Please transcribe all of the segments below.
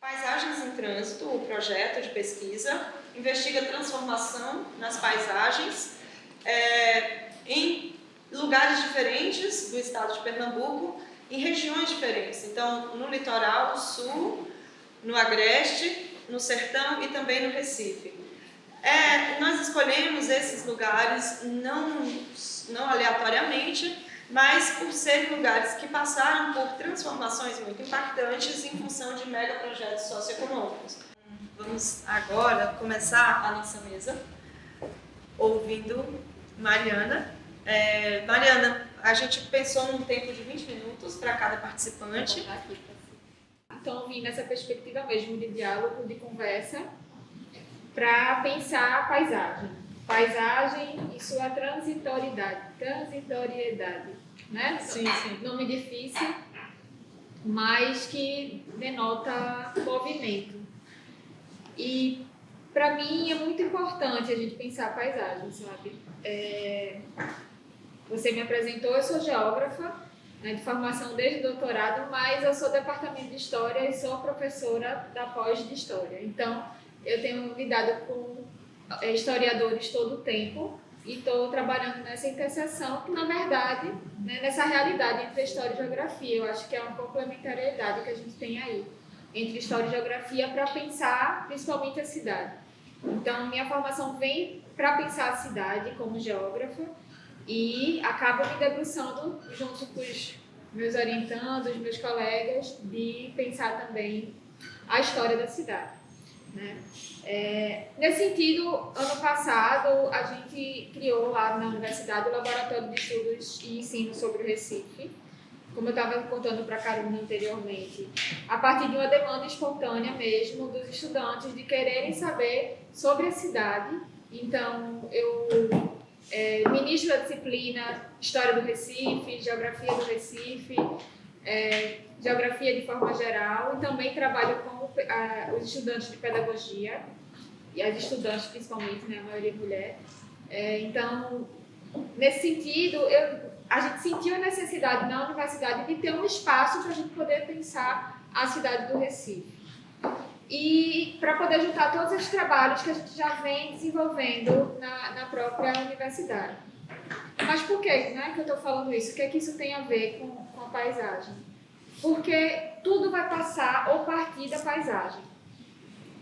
Paisagens em Trânsito, o projeto de pesquisa, investiga transformação nas paisagens em lugares diferentes do estado de Pernambuco, em regiões diferentes. Então, no litoral, no sul, no agreste, no sertão e também no Recife. Nós escolhemos esses lugares não aleatoriamente, mas por serem lugares que passaram por transformações muito impactantes em função de megaprojetos socioeconômicos. Vamos agora começar a nossa mesa ouvindo Mariana. Mariana, a gente pensou num tempo de 20 minutos para cada participante. Então, vim nessa perspectiva mesmo de diálogo, de conversa, para pensar a paisagem e sua transitoriedade, né? Sim. Nome difícil, mas que denota movimento. E para mim é muito importante a gente pensar a paisagem, sabe? Você me apresentou, eu sou geógrafa, né, de formação desde o doutorado, mas eu sou do departamento de História e sou professora da pós de História. Então, eu tenho lidado com historiadores todo o tempo e estou trabalhando nessa interseção, que na verdade, né, nessa realidade entre História e Geografia, eu acho que é uma complementariedade que a gente tem aí, entre História e Geografia, para pensar principalmente a cidade. Então, minha formação vem para pensar a cidade como geógrafa e acabo me debruçando junto com os meus orientandos, meus colegas, de pensar também a história da cidade, né? Nesse sentido, ano passado, a gente criou lá na universidade o Laboratório de Estudos e Ensino sobre o Recife, como eu estava contando para a Carolina anteriormente, a partir de uma demanda espontânea mesmo dos estudantes de quererem saber sobre a cidade. Então, eu ministro a disciplina História do Recife, Geografia do Recife, Geografia de forma geral, e também trabalho com os estudantes de Pedagogia, e as estudantes principalmente, né, a maioria mulher. Então, nesse sentido, a gente sentiu a necessidade na universidade de ter um espaço para a gente poder pensar a cidade do Recife. E para poder juntar todos esses trabalhos que a gente já vem desenvolvendo na própria universidade. Mas por que, né, que eu estou falando isso? O que é que isso tem a ver com a paisagem? Porque tudo vai passar ou partir da paisagem.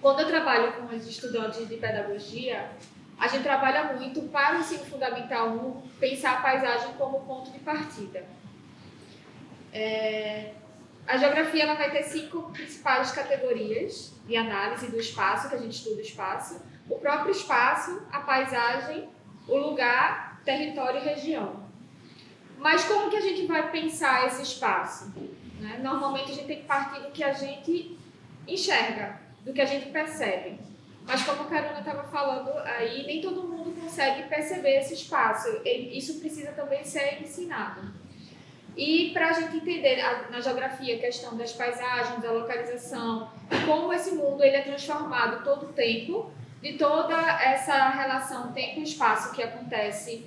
Quando eu trabalho com os estudantes de pedagogia, a gente trabalha muito para o ensino fundamental 1, pensar a paisagem como ponto de partida. A geografia ela vai ter 5 principais categorias de análise do espaço, que a gente estuda o espaço. O próprio espaço, a paisagem, o lugar, território e região. Mas como que a gente vai pensar esse espaço? Né? Normalmente a gente tem que partir do que a gente enxerga, do que a gente percebe. Mas como a Carolina estava falando aí, nem todo mundo consegue perceber esse espaço. Isso precisa também ser ensinado. E para a gente entender na geografia a questão das paisagens, da localização, como esse mundo ele é transformado todo o tempo, de toda essa relação tempo e espaço que acontece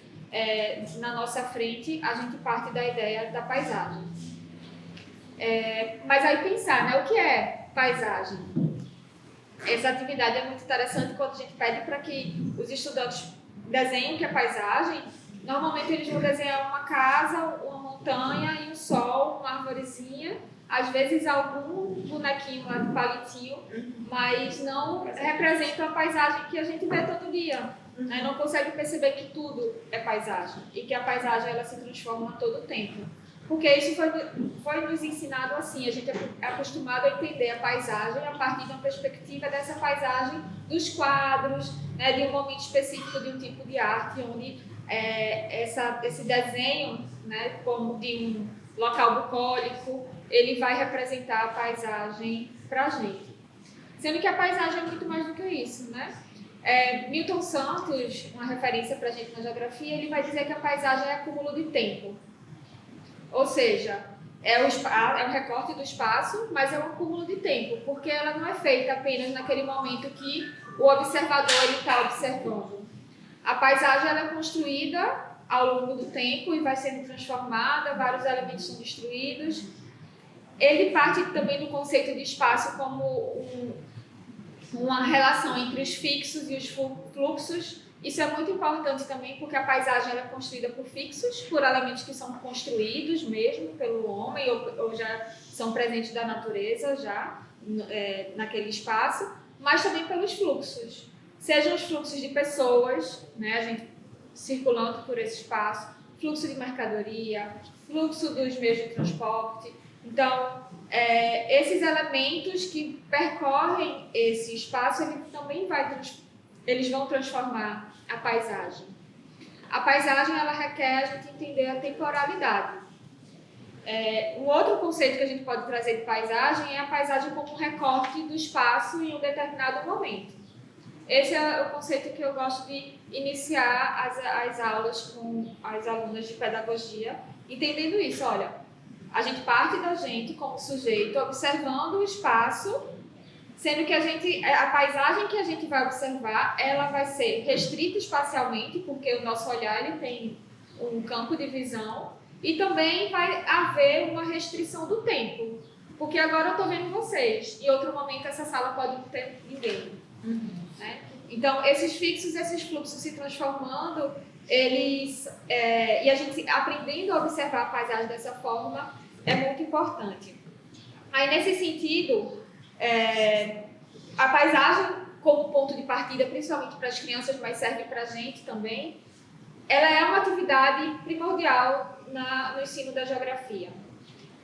na nossa frente, a gente parte da ideia da paisagem. Mas aí pensar, né, o que é paisagem? Essa atividade é muito interessante quando a gente pede para que os estudantes desenhem o que é paisagem. Normalmente eles vão desenhar uma casa, uma montanha e um sol, uma arvorezinha, às vezes algum bonequinho lá de palitinho, mas não representa a paisagem que a gente vê todo dia. Né? Não consegue perceber que tudo é paisagem e que a paisagem ela se transforma todo o tempo. Porque isso foi nos ensinado assim, a gente é acostumado a entender a paisagem a partir de uma perspectiva dessa paisagem dos quadros, né, de um momento específico de um tipo de arte, onde esse desenho, né, como de um local bucólico, ele vai representar a paisagem para a gente. Sendo que a paisagem é muito mais do que isso, né? Milton Santos, uma referência para a gente na geografia, ele vai dizer que a paisagem é acúmulo de tempo. Ou seja, é um recorte do espaço, mas é um acúmulo de tempo, porque ela não é feita apenas naquele momento que o observador está observando. A paisagem ela é construída ao longo do tempo e vai sendo transformada, vários elementos são destruídos, ele parte também do conceito de espaço como uma relação entre os fixos e os fluxos. Isso é muito importante também porque a paisagem ela é construída por fixos, por elementos que são construídos mesmo pelo homem ou já são presentes da natureza já naquele espaço, mas também pelos fluxos. Sejam os fluxos de pessoas, né, a gente circulando por esse espaço, fluxo de mercadoria, fluxo dos meios de transporte. Então, esses elementos que percorrem esse espaço, eles vão transformar a paisagem. A paisagem, ela requer a gente entender a temporalidade. Um outro conceito que a gente pode trazer de paisagem é a paisagem como um recorte do espaço em um determinado momento. Esse é o conceito que eu gosto de iniciar as aulas com as alunas de pedagogia, entendendo isso. Olha, a gente parte da gente como sujeito, observando o espaço, sendo que a paisagem que a gente vai observar, ela vai ser restrita espacialmente, porque o nosso olhar ele tem um campo de visão, e também vai haver uma restrição do tempo, porque agora eu estou vendo vocês, em outro momento essa sala pode não ter ninguém. Né? Então, esses fixos, esses fluxos se transformando, e a gente aprendendo a observar a paisagem dessa forma é muito importante. Aí, nesse sentido, a paisagem como ponto de partida, principalmente para as crianças, mas serve para a gente também, ela é uma atividade primordial no ensino da geografia.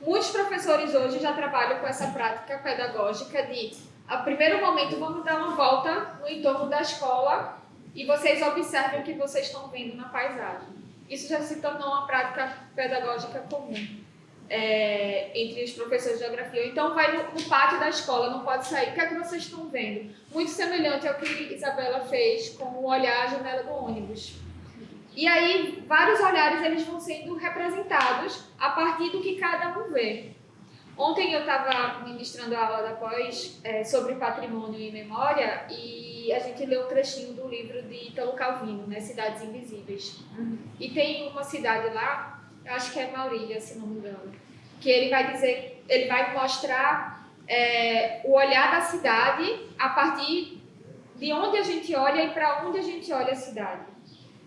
Muitos professores hoje já trabalham com essa prática pedagógica de, a primeiro momento, vamos dar uma volta no entorno da escola e vocês observem o que vocês estão vendo na paisagem. Isso já se tornou uma prática pedagógica comum entre os professores de geografia. Então, vai no pátio da escola, não pode sair. O que é que vocês estão vendo? Muito semelhante ao que Isabela fez com o olhar à janela do ônibus. E aí, vários olhares eles vão sendo representados a partir do que cada um vê. Ontem eu estava ministrando a aula da pós sobre patrimônio e memória e a gente leu um trechinho do livro de Italo Calvino, né, Cidades Invisíveis. E tem uma cidade lá, eu acho que é Maurília, se não me engano, que ele vai mostrar o olhar da cidade a partir de onde a gente olha e para onde a gente olha a cidade.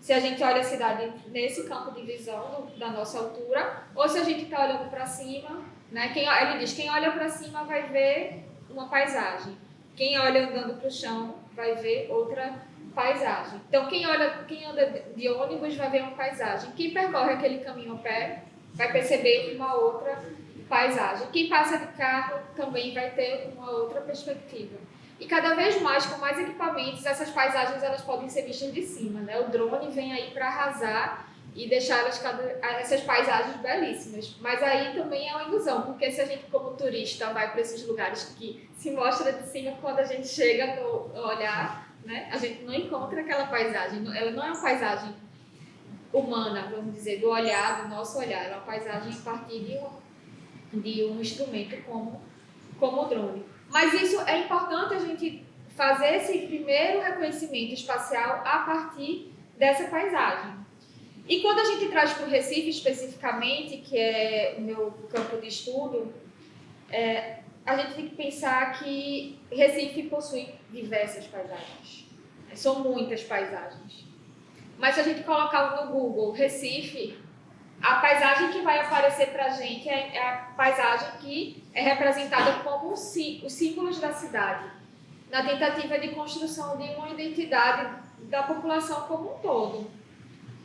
Se a gente olha a cidade nesse campo de visão da nossa altura, ou se a gente está olhando para cima, né? Ele diz, quem olha para cima vai ver uma paisagem. Quem olha andando para o chão vai ver outra paisagem. Então, quem anda de ônibus vai ver uma paisagem. Quem percorre aquele caminho a pé vai perceber uma outra paisagem. Quem passa de carro também vai ter uma outra perspectiva. E cada vez mais, com mais equipamentos, essas paisagens elas podem ser vistas de cima, né? O drone vem aí para arrasar e deixar essas paisagens belíssimas. Mas aí também é uma ilusão, porque se a gente, como turista, vai para esses lugares que se mostra de cima, quando a gente chega no olhar, né? A gente não encontra aquela paisagem. Ela não é uma paisagem humana, vamos dizer, do olhar, do nosso olhar. Ela é uma paisagem a partir de um instrumento como o drone. Mas isso é importante a gente fazer esse primeiro reconhecimento espacial a partir dessa paisagem. E quando a gente traz para o Recife especificamente, que é o meu campo de estudo, a gente tem que pensar que Recife possui diversas paisagens. São muitas paisagens. Mas se a gente colocar no Google Recife, a paisagem que vai aparecer para a gente é a paisagem que é representada como os símbolos da cidade, na tentativa de construção de uma identidade da população como um todo.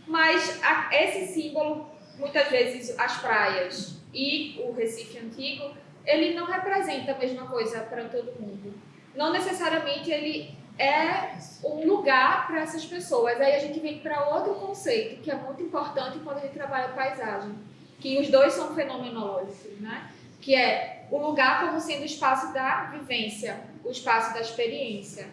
Mas esse símbolo, muitas vezes as praias e o Recife antigo, ele não representa a mesma coisa para todo mundo. Não necessariamente ele é um lugar para essas pessoas. Aí a gente vem para outro conceito que é muito importante quando a gente trabalha paisagem, que os dois são fenomenológicos, né? Que é o lugar como sendo o espaço da vivência, o espaço da experiência.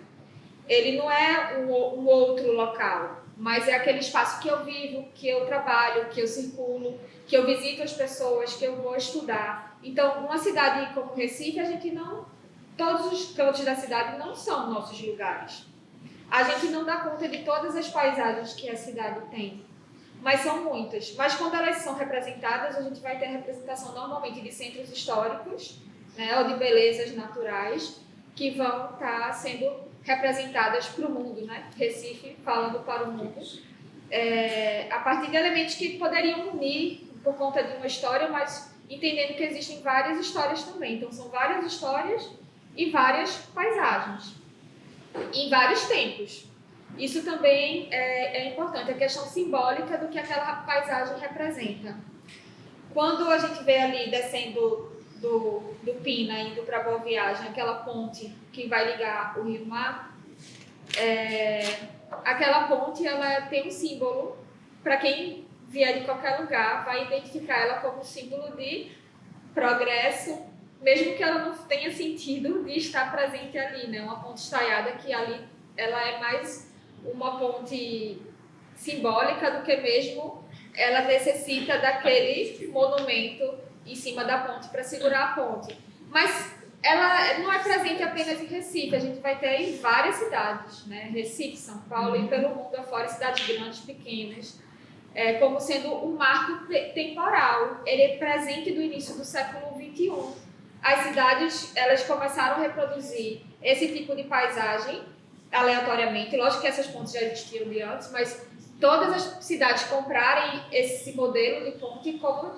Ele não é um outro local, mas é aquele espaço que eu vivo, que eu trabalho, que eu circulo, que eu visito as pessoas, que eu vou estudar. Então, uma cidade como Recife, todos os cantos da cidade não são nossos lugares. A gente não dá conta de todas as paisagens que a cidade tem. mas são muitas. Mas quando elas são representadas, a gente vai ter a representação normalmente de centros históricos, né, ou de belezas naturais, que vão estar sendo representadas para o mundo, né? Recife falando para o mundo, a partir de elementos que poderiam unir por conta de uma história, mas entendendo que existem várias histórias também. Então, são várias histórias e várias paisagens, em vários tempos. Isso também é importante, a questão simbólica do que aquela paisagem representa. Quando a gente vê ali descendo do Pina, indo para Boa Viagem, aquela ponte que vai ligar o Rio Mar, aquela ponte ela tem um símbolo, para quem vier de qualquer lugar, vai identificar ela como símbolo de progresso, mesmo que ela não tenha sentido de estar presente ali, né? Uma ponte estaiada que ali ela é mais uma ponte simbólica do que mesmo ela necessita daquele monumento em cima da ponte para segurar a ponte. Mas ela não é presente apenas em Recife, a gente vai ter em várias cidades, né? Recife, São Paulo e pelo mundo afora, cidades grandes, pequenas, como sendo um marco temporal. Ele é presente do início do século XXI. As cidades elas começaram a reproduzir esse tipo de paisagem aleatoriamente. Lógico que essas pontes já existiam de antes, mas todas as cidades comprarem esse modelo de ponte como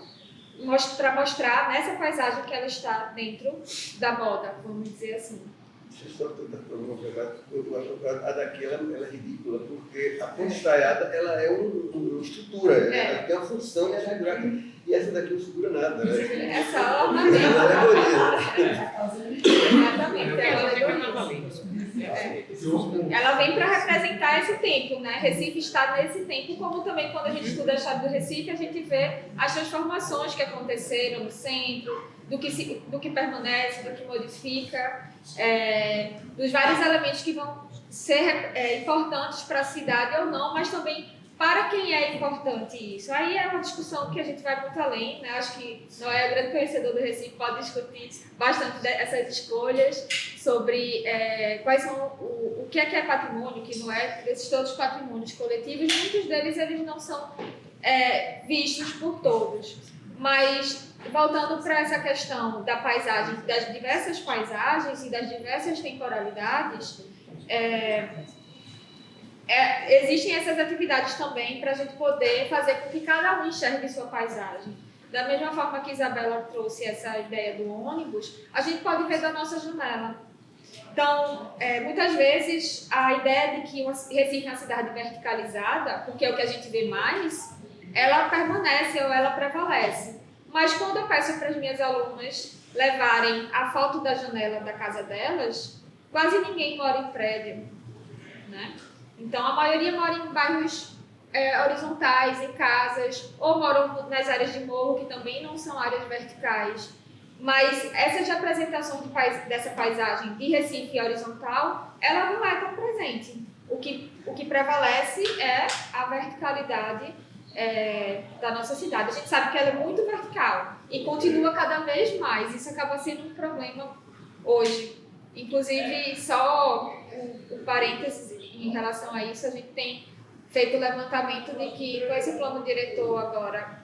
para mostrar nessa paisagem que ela está dentro da moda, vamos dizer assim. Deixa eu só tentar provocar. A daqui ela é ridícula, porque a ponte estaiada ela é uma estrutura, ela tem uma função de segurar, e essa daqui não segura nada. Né? É só ornamento. Exatamente, é alegoria. Ela vem para representar esse tempo, né? Recife está nesse tempo, como também quando a gente estuda a história do Recife, a gente vê as transformações que aconteceram no centro, do que permanece, do que modifica, dos vários elementos que vão ser importantes para a cidade ou não, mas também para quem é importante isso. Aí é uma discussão que a gente vai muito além, né? Acho que Noé, o grande conhecedor do Recife, pode discutir bastante essas escolhas sobre quais são o que é patrimônio, que não é desses todos os patrimônios coletivos. Muitos deles eles não são vistos por todos. Mas, voltando para essa questão da paisagem, das diversas paisagens e das diversas temporalidades, existem essas atividades também para a gente poder fazer com que cada um enxergue sua paisagem. Da mesma forma que Isabela trouxe essa ideia do ônibus, a gente pode ver da nossa janela. Então, muitas vezes, a ideia de que Recife é uma cidade verticalizada, porque é o que a gente vê mais, ela permanece ou ela prevalece. Mas quando eu peço para as minhas alunas levarem a foto da janela da casa delas, quase ninguém mora em prédio, né? Então, a maioria mora em bairros horizontais, em casas, ou moram nas áreas de morro, que também não são áreas verticais. Mas essas representações dessa paisagem de Recife horizontal, ela não é tão presente. O que prevalece é a verticalidade da nossa cidade. A gente sabe que ela é muito vertical e continua cada vez mais. Isso acaba sendo um problema hoje. Inclusive, só um parênteses em relação a isso, a gente tem feito o levantamento de que com esse plano diretor agora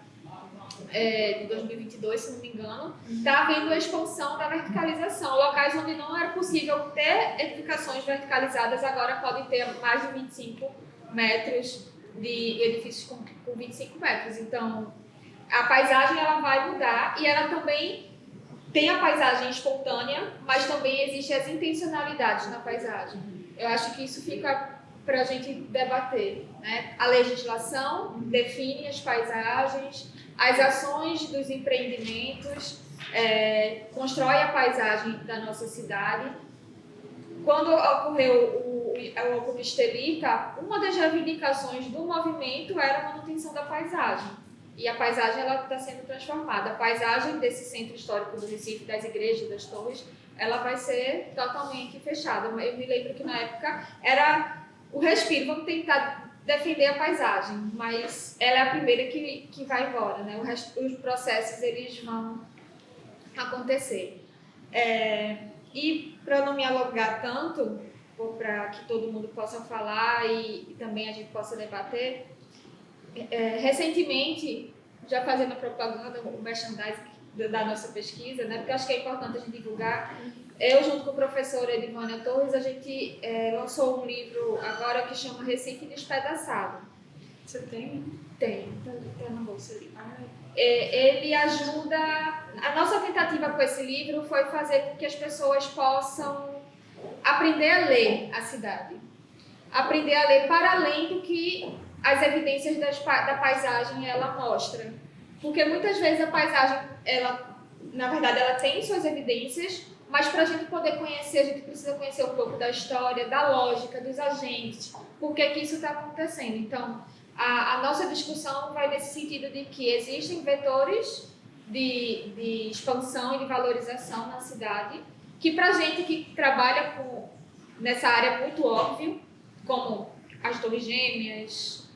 de 2022, se não me engano, está havendo a expansão da verticalização. Locais onde não era possível ter edificações verticalizadas agora podem ter mais de 25 metros de edifícios com 25 metros. Então, a paisagem ela vai mudar e ela também tem a paisagem espontânea, mas também existem as intencionalidades na paisagem. Eu acho que isso fica para a gente debater, né? A legislação define as paisagens, as ações dos empreendimentos constrói a paisagem da nossa cidade. Quando ocorreu o Ocupa Estelita, uma das reivindicações do movimento era a manutenção da paisagem. E a paisagem está sendo transformada. A paisagem desse centro histórico do Recife, das igrejas, das torres, ela vai ser totalmente fechada. Eu me lembro que na época era o respiro, vamos tentar defender a paisagem, mas ela é a primeira que vai embora, né? Os processos eles vão acontecer. E para não me alongar tanto, para que todo mundo possa falar e também a gente possa debater, Recentemente, já fazendo a propaganda, o merchandising da nossa pesquisa, né, porque acho que é importante a gente divulgar, eu junto com a professora Edivânia Torres, a gente lançou um livro agora que chama Recife Despedaçado. Você tem? Tem, tá na bolsa ali. Ele ajuda... A nossa tentativa com esse livro foi fazer com que as pessoas possam aprender a ler a cidade. Aprender a ler para além do que as evidências da paisagem ela mostra. Porque muitas vezes a paisagem, na verdade, ela tem suas evidências, mas para a gente poder conhecer, a gente precisa conhecer um pouco da história, da lógica, dos agentes, por que isso está acontecendo. Então, a nossa discussão vai nesse sentido de que existem vetores de expansão e de valorização na cidade, que para a gente que trabalha nessa área muito óbvio, como as Torres Gêmeas,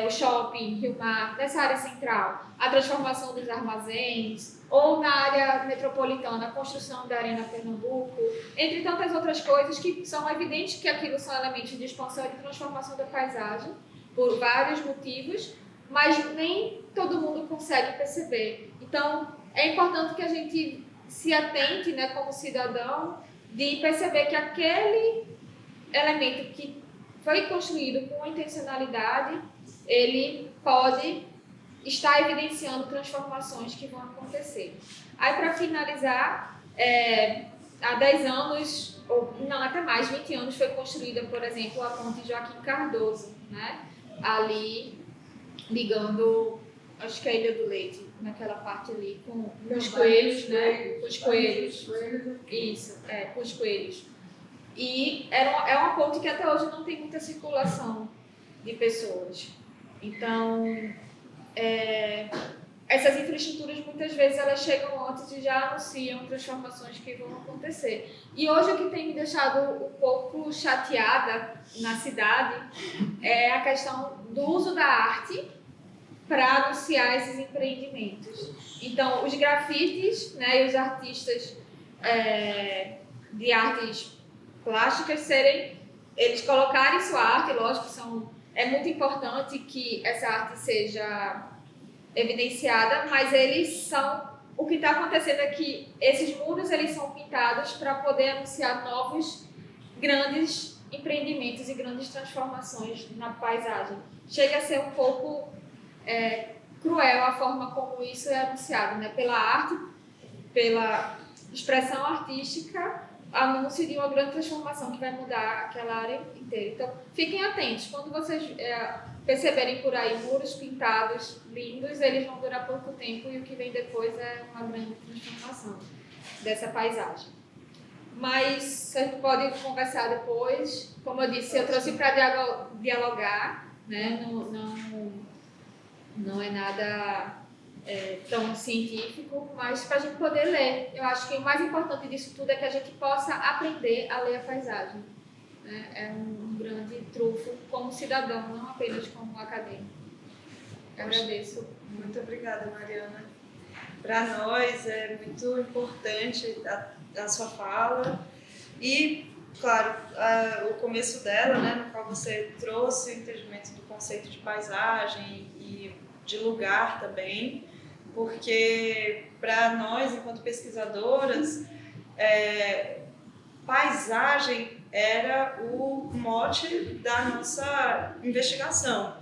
o shopping, Rio Mar, nessa área central, a transformação dos armazéns, ou na área metropolitana, a construção da Arena Pernambuco, entre tantas outras coisas que são evidentes que aquilo são elementos de expansão e de transformação da paisagem, por vários motivos, mas nem todo mundo consegue perceber. Então, é importante que a gente se atente, né, como cidadão, de perceber que aquele elemento que foi construído com intencionalidade, ele pode estar evidenciando transformações que vão acontecer. Aí, para finalizar, há 10 anos, ou não, até mais, 20 anos, foi construída, por exemplo, a ponte Joaquim Cardoso, né? Ali ligando, acho que a Ilha do Leite, naquela parte ali, com os coelhos, né? Com os coelhos. Isso, com os coelhos. E é uma ponte que até hoje não tem muita circulação de pessoas. Então, essas infraestruturas muitas vezes elas chegam antes e já anunciam transformações que vão acontecer. E hoje o que tem me deixado um pouco chateada na cidade é a questão do uso da arte para anunciar esses empreendimentos. Então, os grafites, né, e os artistas de artes plásticas eles colocarem sua arte, lógico, é muito importante que essa arte seja evidenciada, mas o que está acontecendo é que esses muros eles são pintados para poder anunciar novos grandes empreendimentos e grandes transformações na paisagem. Chega a ser um pouco cruel a forma como isso é anunciado, né? Pela arte, pela expressão artística, anúncio de uma grande transformação que vai mudar aquela área inteira. Então, fiquem atentos. Quando vocês perceberem por aí muros pintados lindos, eles vão durar pouco tempo e o que vem depois é uma grande transformação dessa paisagem. Mas a gente pode conversar depois. Como eu disse, eu trouxe para dialogar, né? Não é nada tão científico, mas para a gente poder ler. Eu acho que o mais importante disso tudo é que a gente possa aprender a ler a paisagem. Né? É um grande trunfo como cidadão, não apenas como acadêmico. Eu agradeço. Muito obrigada, Mariana. Para nós é muito importante a sua fala e, claro, o começo dela, né, no qual você trouxe o entendimento do conceito de paisagem e de lugar também, porque para nós, enquanto pesquisadoras, paisagem era o mote da nossa investigação.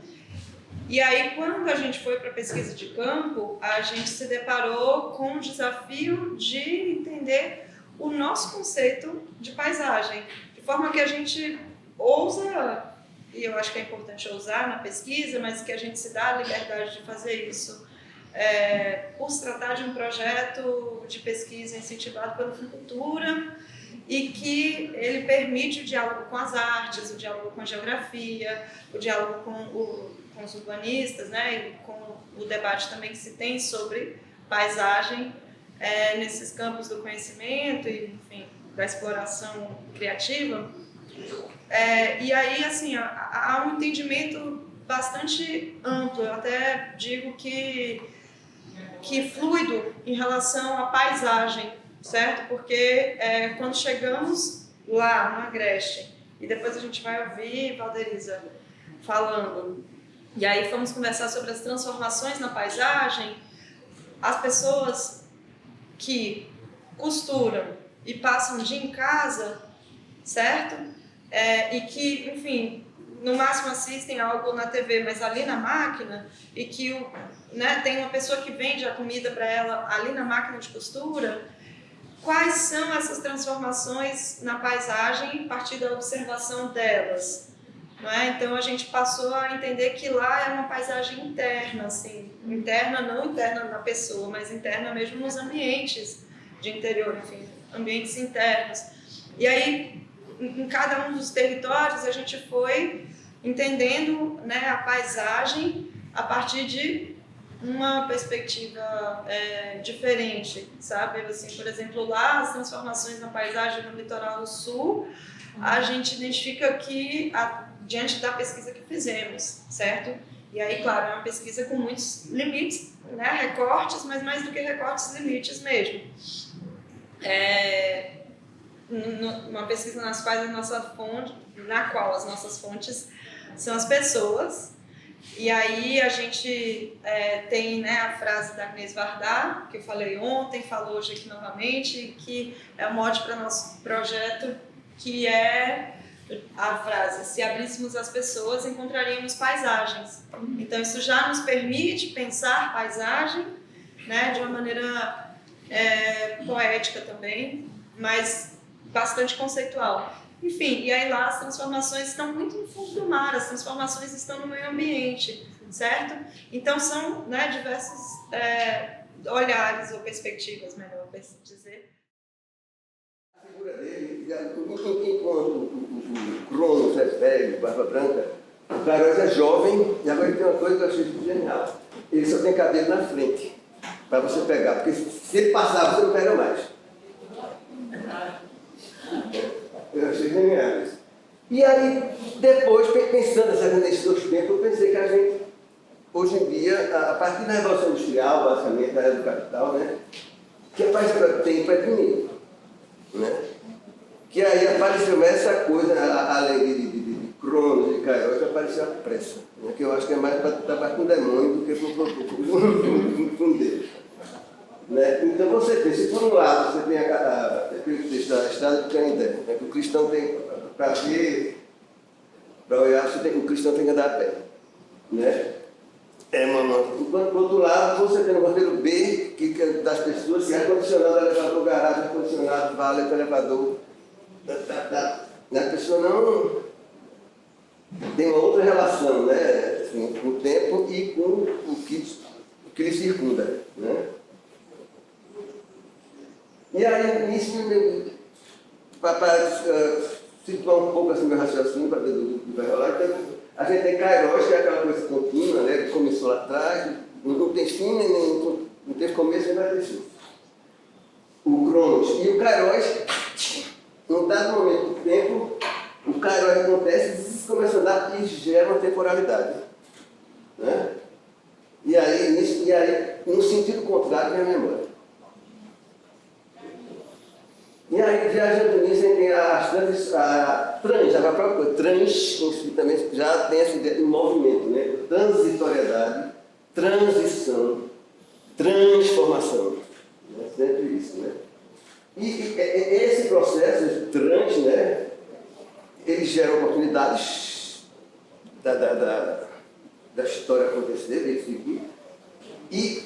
E aí, quando a gente foi para a pesquisa de campo, a gente se deparou com o desafio de entender o nosso conceito de paisagem, de forma que a gente ousa, e eu acho que é importante ousar na pesquisa, mas que a gente se dá a liberdade de fazer isso, por se tratar de um projeto de pesquisa incentivado pela Cultura e que ele permite o diálogo com as artes, o diálogo com a geografia, o diálogo com os urbanistas, né, e com o debate também que se tem sobre paisagem nesses campos do conhecimento e, enfim, da exploração criativa. E aí, assim, há um entendimento bastante amplo, eu até digo que fluido em relação à paisagem, certo? Porque quando chegamos lá no Agreste, e depois a gente vai ouvir Valderiza falando E aí fomos conversar sobre as transformações na paisagem, as pessoas que costuram e passam o dia em casa, certo? E que, enfim, no máximo assistem algo na TV, mas ali na máquina, e que tem uma pessoa que vende a comida para ela ali na máquina de costura. Quais são essas transformações na paisagem a partir da observação delas? Não é? Então a gente passou a entender que lá é uma paisagem interna, assim, interna, não interna na pessoa, mas interna mesmo nos ambientes de interior, enfim, ambientes internos. E aí, em cada um dos territórios, a gente foi entendendo, né, a paisagem a partir de uma perspectiva diferente, sabe? Assim, por exemplo, lá as transformações na paisagem no litoral do sul, a gente identifica que diante da pesquisa que fizemos, certo? E aí, claro, é uma pesquisa com muitos limites, né, recortes, mas mais do que recortes, limites mesmo. Uma pesquisa na qual as nossas fontes são as pessoas. E aí a gente tem, né, a frase da Agnès Varda, que eu falei ontem, falo hoje aqui novamente, que é o mote para nosso projeto, que é a frase: se abríssemos as pessoas, encontraríamos paisagens. Então isso já nos permite pensar paisagem, né, de uma maneira poética também, mas bastante conceitual. Enfim, e aí lá as transformações estão muito no fundo do mar, as transformações estão no meio ambiente, certo? Então são, né, diversos olhares ou perspectivas, melhor dizer. A figura dele, enquanto o Cronos é velho, barba branca, o Queiroz é jovem, e agora ele tem uma coisa que eu achei genial. Ele só tem cabelo na frente, para você pegar, porque se ele passar, você não pega mais. Eu achei genial isso. E aí, depois, pensando nesses dois tempos, eu pensei que a gente, hoje em dia, a partir da Revolução Industrial, basicamente, da era do capital, né, que a paisagem tem para dinheiro, né? Que aí apareceu essa coisa, além de Cronos e Queiroz, que apareceu a pressa, né, que eu acho que é mais para trabalhar com o demônio do que com Deus. Né? Então você tem, se por um lado você tem aquele texto da Estrada do Canindé, né, que o cristão tem, para ver, para olhar, o cristão tem que andar a pé. Né? Enquanto do outro lado você tem o roteiro B, que é das pessoas, que é ar-condicionado, elevador, garagem, ar-condicionado, vale, elevador. A pessoa não tem uma outra relação, né, assim, com o tempo e com o que lhe circunda. Né? E aí, nisso, para situar um pouco assim, meu raciocínio, para ver do que vai rolar, então, a gente tem Queiroz, que é aquela coisa contínua, né, que começou lá atrás, não tem fim, não teve começo, nem vai ter fim. O Cronos e o Queiroz, num dado momento do tempo, o Queiroz acontece e começa a andar e gera uma temporalidade. Né? E aí, no sentido contrário, vem a memória. E aí, viajando nisso, a gente tem a própria coisa, trans, também já tem essa ideia de movimento, né? Transitoriedade, transição, transformação. Né? Sempre isso, né? E esse processo, esse trans, né? Ele gera oportunidades da história acontecer, dele seguir. E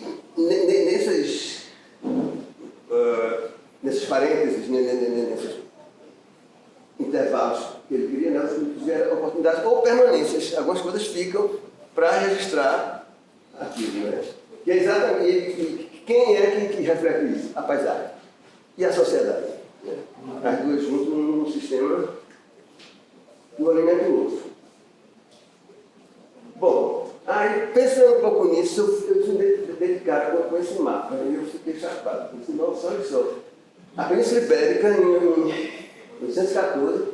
nesses parênteses, nesses intervalos que ele cria, né, gera oportunidades ou permanências. Algumas coisas ficam para registrar aquilo. Né? Que é exatamente quem é que reflete isso? A paisagem e a sociedade. Né? As duas juntas num sistema do alimento e outro. Bom, aí pensando um pouco nisso, eu fui dedicado com esse mapa, e eu fiquei chapado. Senão, só. A Península Ibérica, em 1814,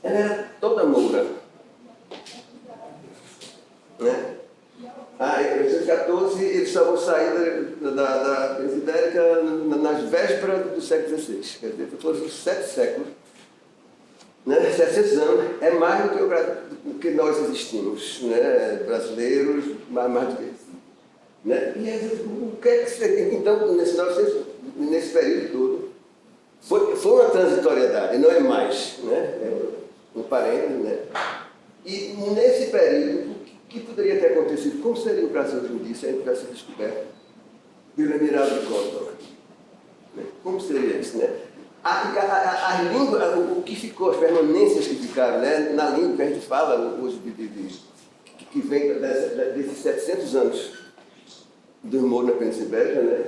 ela era toda moura. Né? Em 1814, eles estavam saindo da Península Ibérica nas vésperas do século XVI. Quer dizer, foram 7 séculos né? 700 anos é mais do que nós existimos, né? Brasileiros, mais do que isso. Né? E aí, o que é que seria? Então, nesse período todo, foi uma transitoriedade, não é mais, né? É um parênteses, né? E nesse período, o que poderia ter acontecido? Como seria o Brasil hoje em dia se a gente tivesse descoberto pelo Emirado de Córdoba? Né? Como seria isso, né? A língua, o que ficou, as permanências que ficaram, né? Na língua que a gente fala hoje, que vem desses 700 anos do Moro na Península Ibérica, né?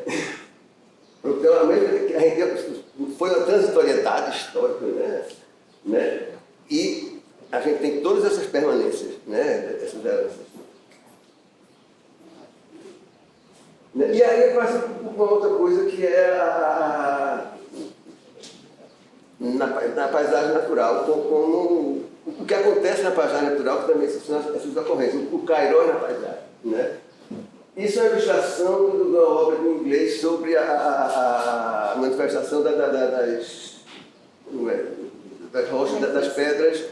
Então, a gente foi uma transitoriedade histórica, né? E a gente tem todas essas permanências, né? Essas heranças. E aí eu passo uma outra coisa que é na paisagem natural, como o que acontece na paisagem natural, que também são essas ocorrências, o Cairós na paisagem, né? Isso é uma ilustração de uma obra em inglês sobre a manifestação das rochas, das pedras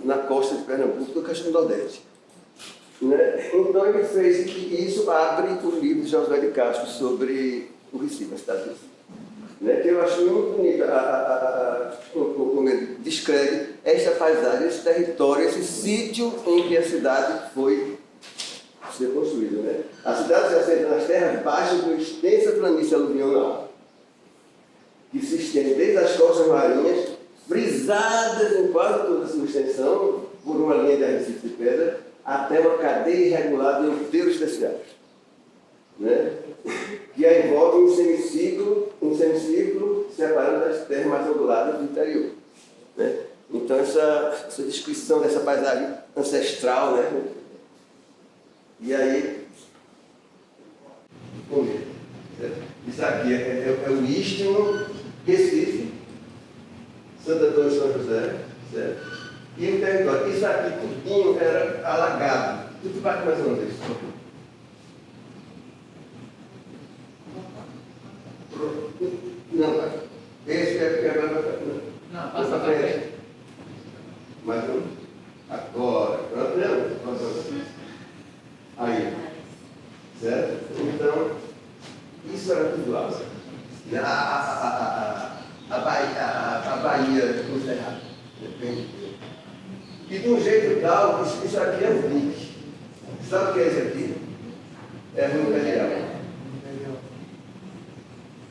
na costa de Pernambuco, do Castelo do Nordeste. Né? Então ele fez, e isso abre o livro de Josué de Castro sobre o Recife, a cidade do Recife. Né? Que eu acho muito bonito como ele descreve esta paisagem, esse território, esse sítio em que a cidade foi ser construída. Né? A cidade se assenta nas terras baixas de uma extensa planície aluvional, que se estende desde as costas marinhas, frisadas em quase toda a sua extensão, por uma linha de arrecifes de pedra, até uma cadeia irregular de outeiros especiais, né? Que a envolve em semicírculo, separando das terras mais anguladas do interior. Né? Então, essa descrição dessa paisagem ancestral, né? E aí, isso aqui é o Istmo, Recife, Santo Antônio e São José, certo? E o território, isso aqui tudinho era alagado. Tudo vai mais uma vez. Não, esse não, passa para frente. Mais um. Agora. Não. Aí. Certo? Então, isso era tudo água. A Bahia do Cerrado. E de um jeito tal, isso aqui é um dique. Sabe o que é isso aqui? É um imperial.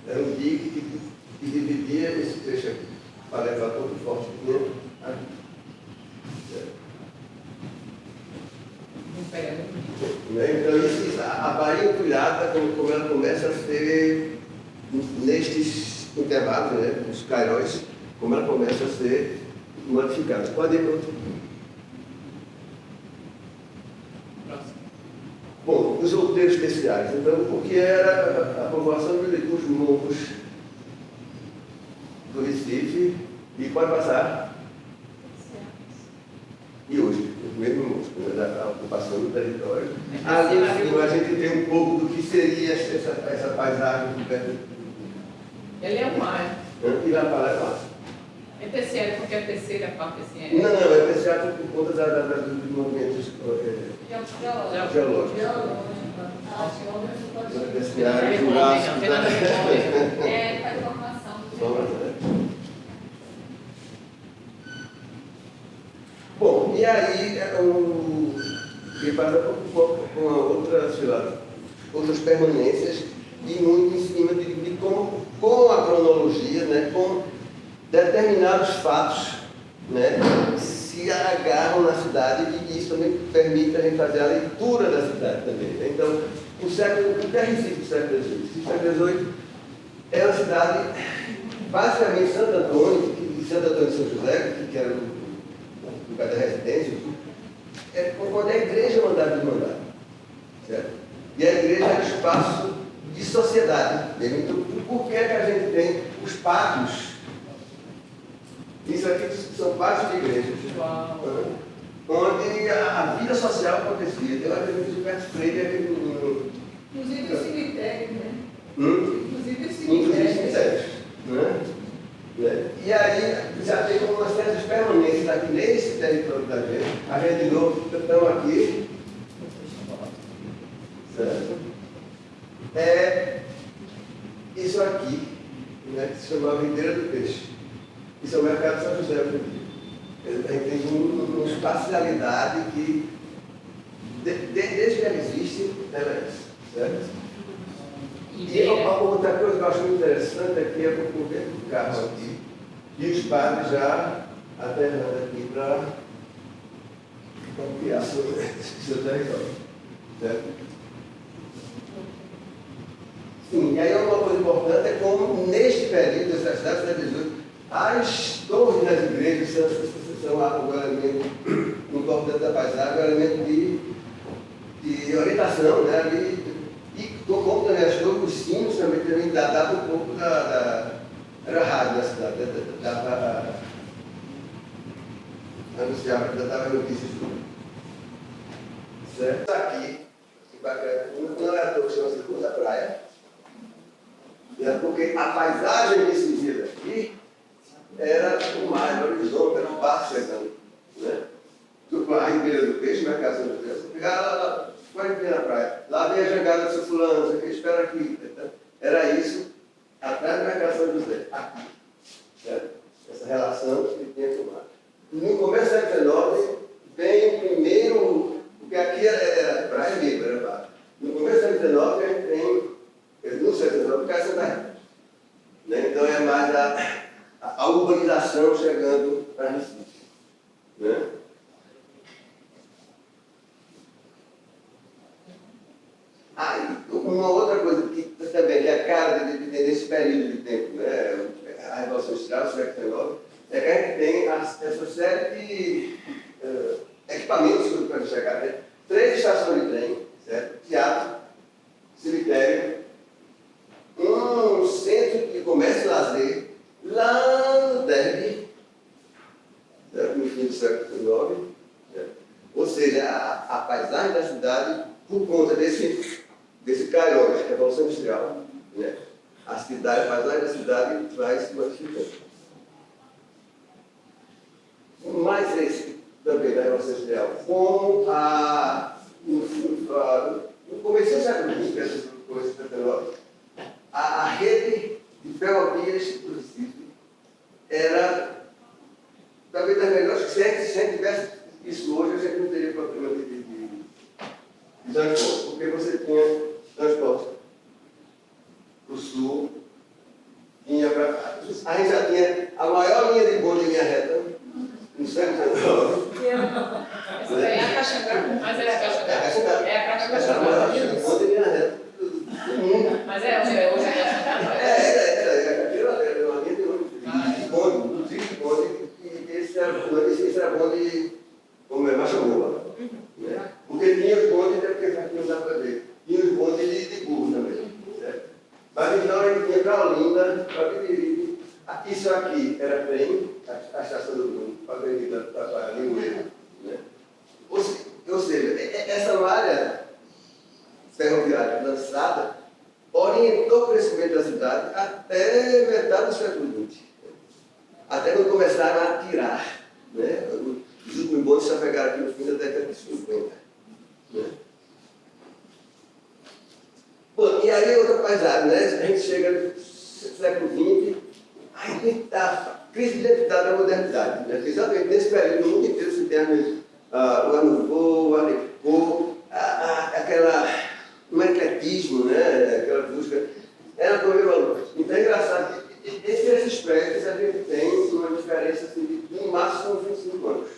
É um dique que dividia esse trecho aqui, para levar todo o forte dentro aqui. Então, a Bahia Empilhada, como ela começa a ser, nestes intervalos, né, os cairóis, como ela começa a ser modificada. Pode ir para outro. Bom, os outeiros especiais. Então, o que era a povoação dos morros do Recife, e pode passar. E hoje, os mesmos morros, a ocupação do território. Ali em cima a gente tem um pouco do que seria essa paisagem do Pernambuco. Ele é um mar. E lá para lá. É terceira porque é terceira, quarta, assim. Não, é terciário por conta dos movimentos geológicos. Terciário, Jurássico. Faz formação. Bom, e aí ele passa com outras permanências e muito em cima de como, com a cronologia, né, com determinados fatos, né, se agarram na cidade, e isso também permite a gente fazer a leitura da cidade também. Né? Então, o que é Recife do século XVIII? O século XVIII é uma cidade, basicamente Santo Antônio e São José, que era o lugar da residência, quando a igreja mandava desmandar, certo? E a igreja era espaço de sociedade. Então, por que a gente tem os pátios? Isso aqui são pátios de igrejas, onde a vida social acontecia. Eu acho que o Gilberto Freire é inclusive o cemitério, né? Inclusive cemitérios. Né? E aí já tem uma série isso aqui, né, que se chama Videira do Peixe. Isso é o mercado de São José hoje em dia. A gente tem uma espacialidade que, desde que ela existe, ela é isso, certo? E outra coisa que eu acho muito interessante aqui é o dentro do carro aqui, e os padres já aterrando aqui para ampliar seu território, certo? Sim, e aí uma coisa importante é como, neste período, dessas datas de 18, as torres das igrejas são um elemento importante da paisagem, um elemento de orientação, né? E como também as torres, os sinos também dava um pouco era rádio da cidade, dava anunciava, dava notícias tudo. Certo? Isso aqui, não é a torre, chama-se Cruz da Praia. Porque a paisagem que se via daqui era o mar, o horizonte, era um barco chegando. Né? A Ribeira do Peixe, o mercado São José, você pegava lá, pode vir na praia. Lá vem a jangada do seu fulano, você espera aqui. Era isso, atrás do mercado São José, aqui. Certo? Essa relação que tinha com o mar. No começo do século XIX, vem o primeiro, porque aqui era praia mesmo, era barco. No começo do século XIX, a gente tem. No século XIX, porque essa daí. Né? Então é mais a urbanização chegando para Recife. Né? Uma outra coisa que também que é a cara desse período de tempo, né? A Revolução Industrial, o século XIX, é que a gente tem essa série de equipamentos para chegar. Né? 3 estações de trem, certo? Teatro, cemitério, um centro de comércio e lazer, lá no Derby, no fim do século XIX. Ou seja, a paisagem da cidade, por conta desse cairós, Revolução Industrial, né? A paisagem da cidade vai se modificando. Mas esse também da Revolução Industrial, como no começo do século XX, essas coisas, a rede de ferrovias do Recife era talvez das melhores que se a gente tivesse isso hoje, a gente não teria problema de transporte, porque você tinha transporte para o sul, tinha para. A gente já tinha a maior linha de bonde em linha reta no século XIX. Essa daí é a Caxangá. Mas é a Caxangá. É a Essa Caxangá. era a maior linha de bonde em linha reta do mundo. Mas hoje é a Caxangá. Era uma linha de bonde, inclusive de bonde, e esse era bonde, como é, Machamola. Né? Porque tinha os bondes, porque aqui não dá para ver, tinha os bondes de burro também. Certo? Mas então a gente tinha para Olinda, para Beberibe. Isso aqui era trem, a estação do Bruno, para Avenida, para Limoeiro. Né? Ou seja, essa malha ferroviária lançada orientou o crescimento da cidade até metade do século XX. Até quando começaram a tirar. Né? Os últimos bondes só pegaram aqui no fim da década de 50. Né? Bom, e aí outra paisagem, né? A gente chega no século XX, aí tem a crise de identidade da modernidade. Né? Exatamente nesse período, no mundo inteiro, se tem o Art Nouveau, o Art Deco, um ecletismo, né? Aquela busca. Era como eu falei. Então é engraçado que entre esses prédios a gente tem uma diferença assim, de no máximo 25 anos.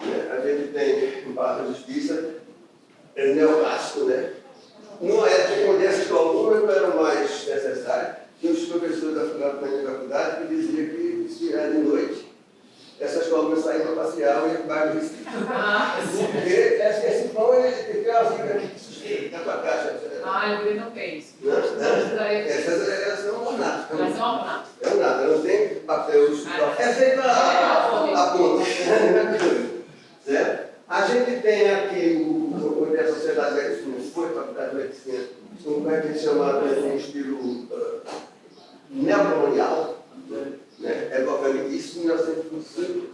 Né? A gente tem no Palácio da Justiça, neoclássico, né? Numa época onde essas colunas não eram mais necessárias, tinha os professores da faculdade que diziam que se era de noite, essas colunas saíam para passear e iam para o Recife. Porque esse pão ele tem uma fibra aqui que sustenta com a caixa. Eu não tenho isso. Essas são ornatos. Mas são ornatos. É ornato, não tem papel. É feito a ponta. Certo? A gente tem aqui a Sociedade de Medicina, foi a Faculdade de Medicina, como é que é chamado em estilo neocolonial, né? Evocando isso em 1905,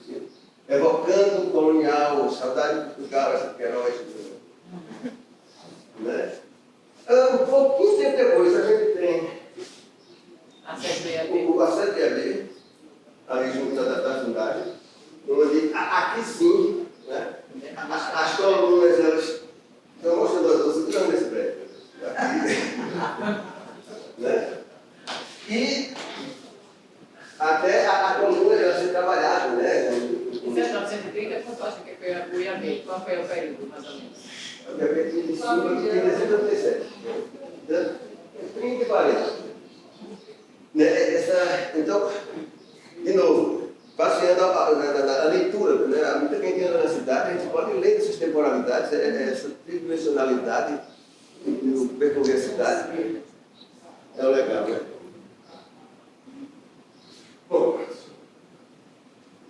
evocando o colonial, saudade de Portugal, essa Queiroz. Né? Um pouquinho tempo depois, a gente tem E até a coluna ela ser trabalhada, né? Em 1930, quanto acha que foi o IAB? Qual foi o período, mais ou menos? O IAB tinha de 1937. 30 e 40. Então, de novo, passeando a leitura, né? À medida que a gente anda na cidade, a gente pode ler essas temporalidades, essa tridimensionalidade no percorrer a cidade. É o legal, né? Bom,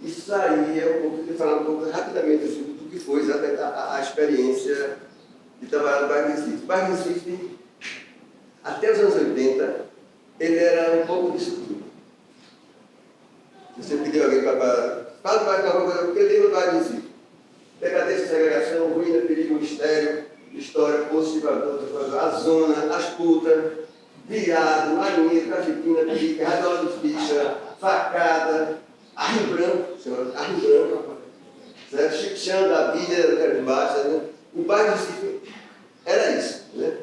isso aí é um pouco de falar um pouco rapidamente assim, do que foi exatamente a experiência de trabalhar no bairro Recife. O bairro Recife, até os anos 80, ele era um pouco disso tudo. Você pediu alguém para fala do bairro, porque lembra do bairro Recife. Decadência, segregação, ruína, perigo, mistério, história, possível, a zona, as putas, viado, marinheiro, cafetina, pica, radiola de ficha, facada, arro branco, certo? Chichão da vida, Terra Baixa, né? O bairro Recife era isso, né?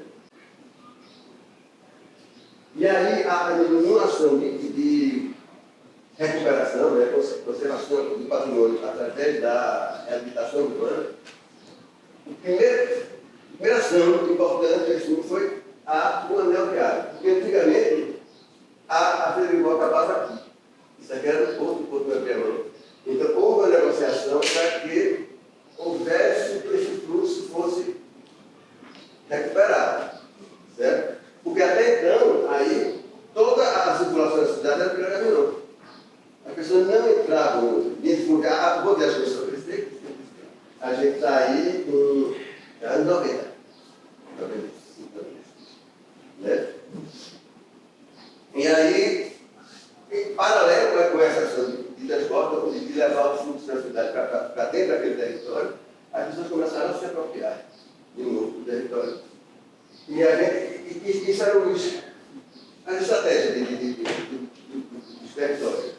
E aí, numa ação de recuperação, né, conservação do patrimônio através da reabilitação urbana, a primeira ação importante assim, foi o anel viário. Porque antigamente a Federico Moca passa aqui. Isso aqui era do Porto do Avião. Então houve uma negociação para que houvesse que esse fluxo fosse recuperado. Certo? Porque até então, aí, toda a circulação da cidade era pela caminhão. As pessoas não entravam dentro vou ver as pessoas crescer. A gente está aí em anos 90. 95, né? E aí, em paralelo com essa ação de transporte, de levar o fluxo da cidade para dentro daquele território, as pessoas começaram a se apropriar de novo do território. E a gente, isso era a estratégia dos territórios.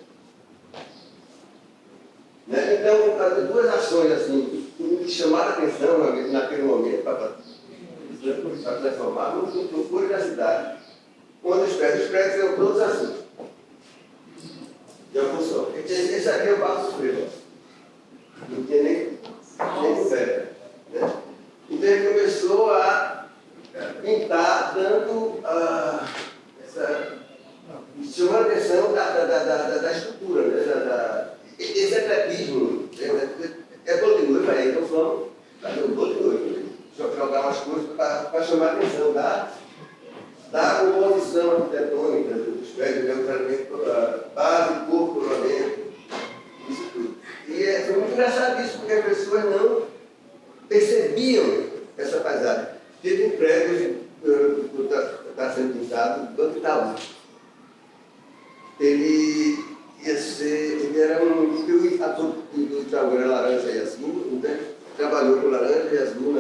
Né? Então, duas ações assim, que chamaram a atenção naquele momento para transformar no furo da cidade, onde os prédios eram todos assim. De algum só. Esse aqui é o Barro Sofrido. Não tinha nem pé. Né? Então ele começou a pintar, dando chamando a atenção da estrutura, né? Esse ecletismo é todo de noite, aí então vamos fazer todo de noite, jogar umas coisas para chamar a atenção da composição arquitetônica dos prédios, neutralmente, base, corpo, coronamento, isso tudo. E foi muito engraçado isso, porque as pessoas não percebiam essa paisagem. Teve um prédio que está sendo pintado, do Banco Itaú. Ele era um ator do Itaú, era laranja e azul, né? Trabalhou com laranja e azul.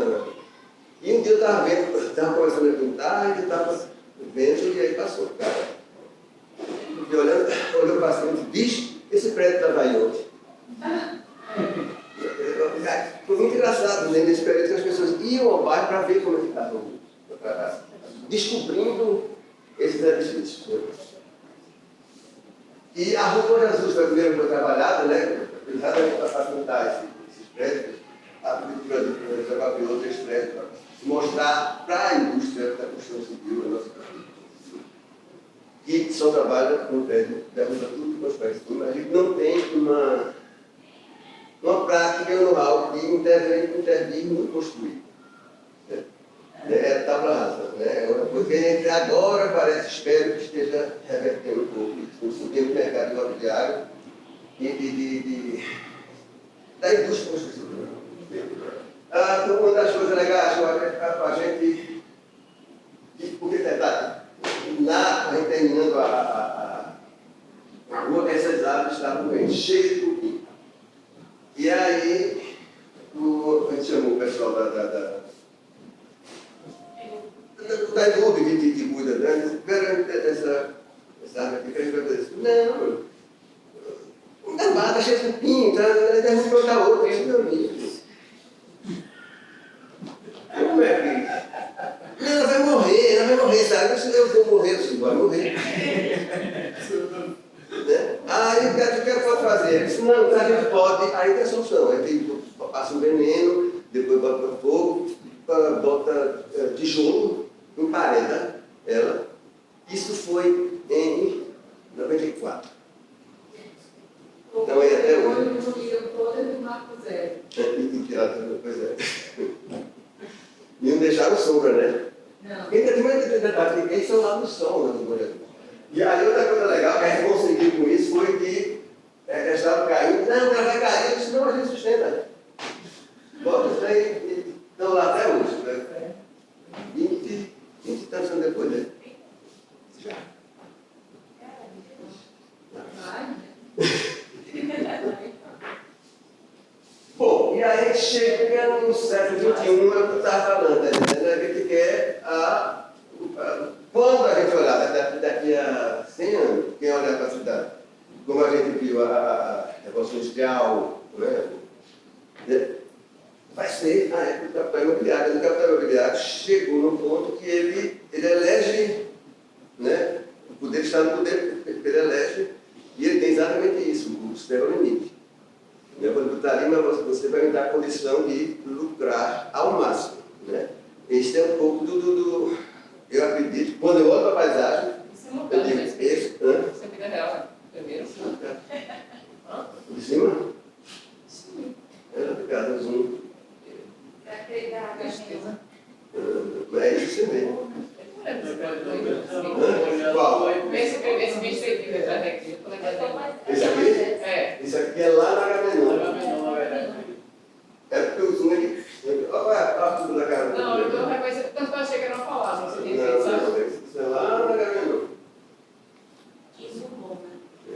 E um dia eu estava vendo, estava começando a pintar, e eu estava vendo, e aí passou o cara. E olhou para cima e disse, bicho, esse prédio estava aí ontem. Foi muito engraçado, né, nesse período que as pessoas iam ao bairro para ver como é que estava, descobrindo esses edifícios. Né? E a Rua Jesus foi a primeira que foi trabalhada, né, exatamente para facilitar esses prédios. A prefeitura do Rio já abriu outros prédios para mostrar para a indústria da construção civil, a nossa que só trabalha com prédio, derruba tudo com os prédios. Mas a gente não tem uma prática, um know-how de intervir no construir. É tábua rasa, né? Porque agora parece, espero que esteja revertendo um pouco isso, subindo o mercado imobiliário da indústria construtiva. Uma das coisas legais para a gente, porque a gente terminando a rua, essas árvores estavam cheias de cupim. E aí, a gente chamou o pessoal da Enub que cuida, né? Essa árvore aqui, que a gente vai fazer isso. Não dá nada, cheio de cupim, então deve plantar outra, isso meu amigo. Como é que... Não, ela vai morrer, sabe? Eu vou morrer assim. vai morrer. Né? Aí o que pode fazer? Ele disse, não, a gente pode, aí tem a solução. Aí tem, passa um veneno, depois bota para fogo, bota tijolo, empareda ela. Isso foi em 94. Então aí até hoje. O poder do Marco Zero. Pois é. E não deixaram sombra, né? Não. Ainda tem mais detalhe, eles são lá no sol, né, no projeto. E aí outra coisa legal que a gente conseguiu com isso foi que eles estavam caindo. Não, ela vai cair, eu disse, não, a gente sustenta. Bota isso aí e estão lá até hoje. Né? 20 e tantos anos depois, né? Já. Bom, e aí chega no século XXI, é o que eu estava falando, né? A gente quer quando a gente olhar daqui a 100 anos, quem olhar para a cidade, como a gente viu a Revolução Industrial, né? Vai ser a época do capital imobiliário. O capital imobiliário chegou num ponto que ele elege, né? O poder está no poder, ele elege, e ele tem exatamente isso, o sistema limite. Eu vou botar ali, mas você vai me dar a condição de lucrar ao máximo. Né? Este é um pouco eu acredito, quando eu olho para a paisagem, Isso é uma eu digo, esse, Isso é vida real, primeiro. de cima? Sim. Era de casa, zoom. Mas é isso também. Qual? Esse bicho aí que vai estar aqui. Esse aqui? É. Esse aqui é lá na Agamenon. É porque o zoom aqui. Olha tudo da cara. Não, eu reconheci, tanto eu achei que era uma palavra, você tem que Não, pensar. isso é lá na Agamenon. Isso bom, né?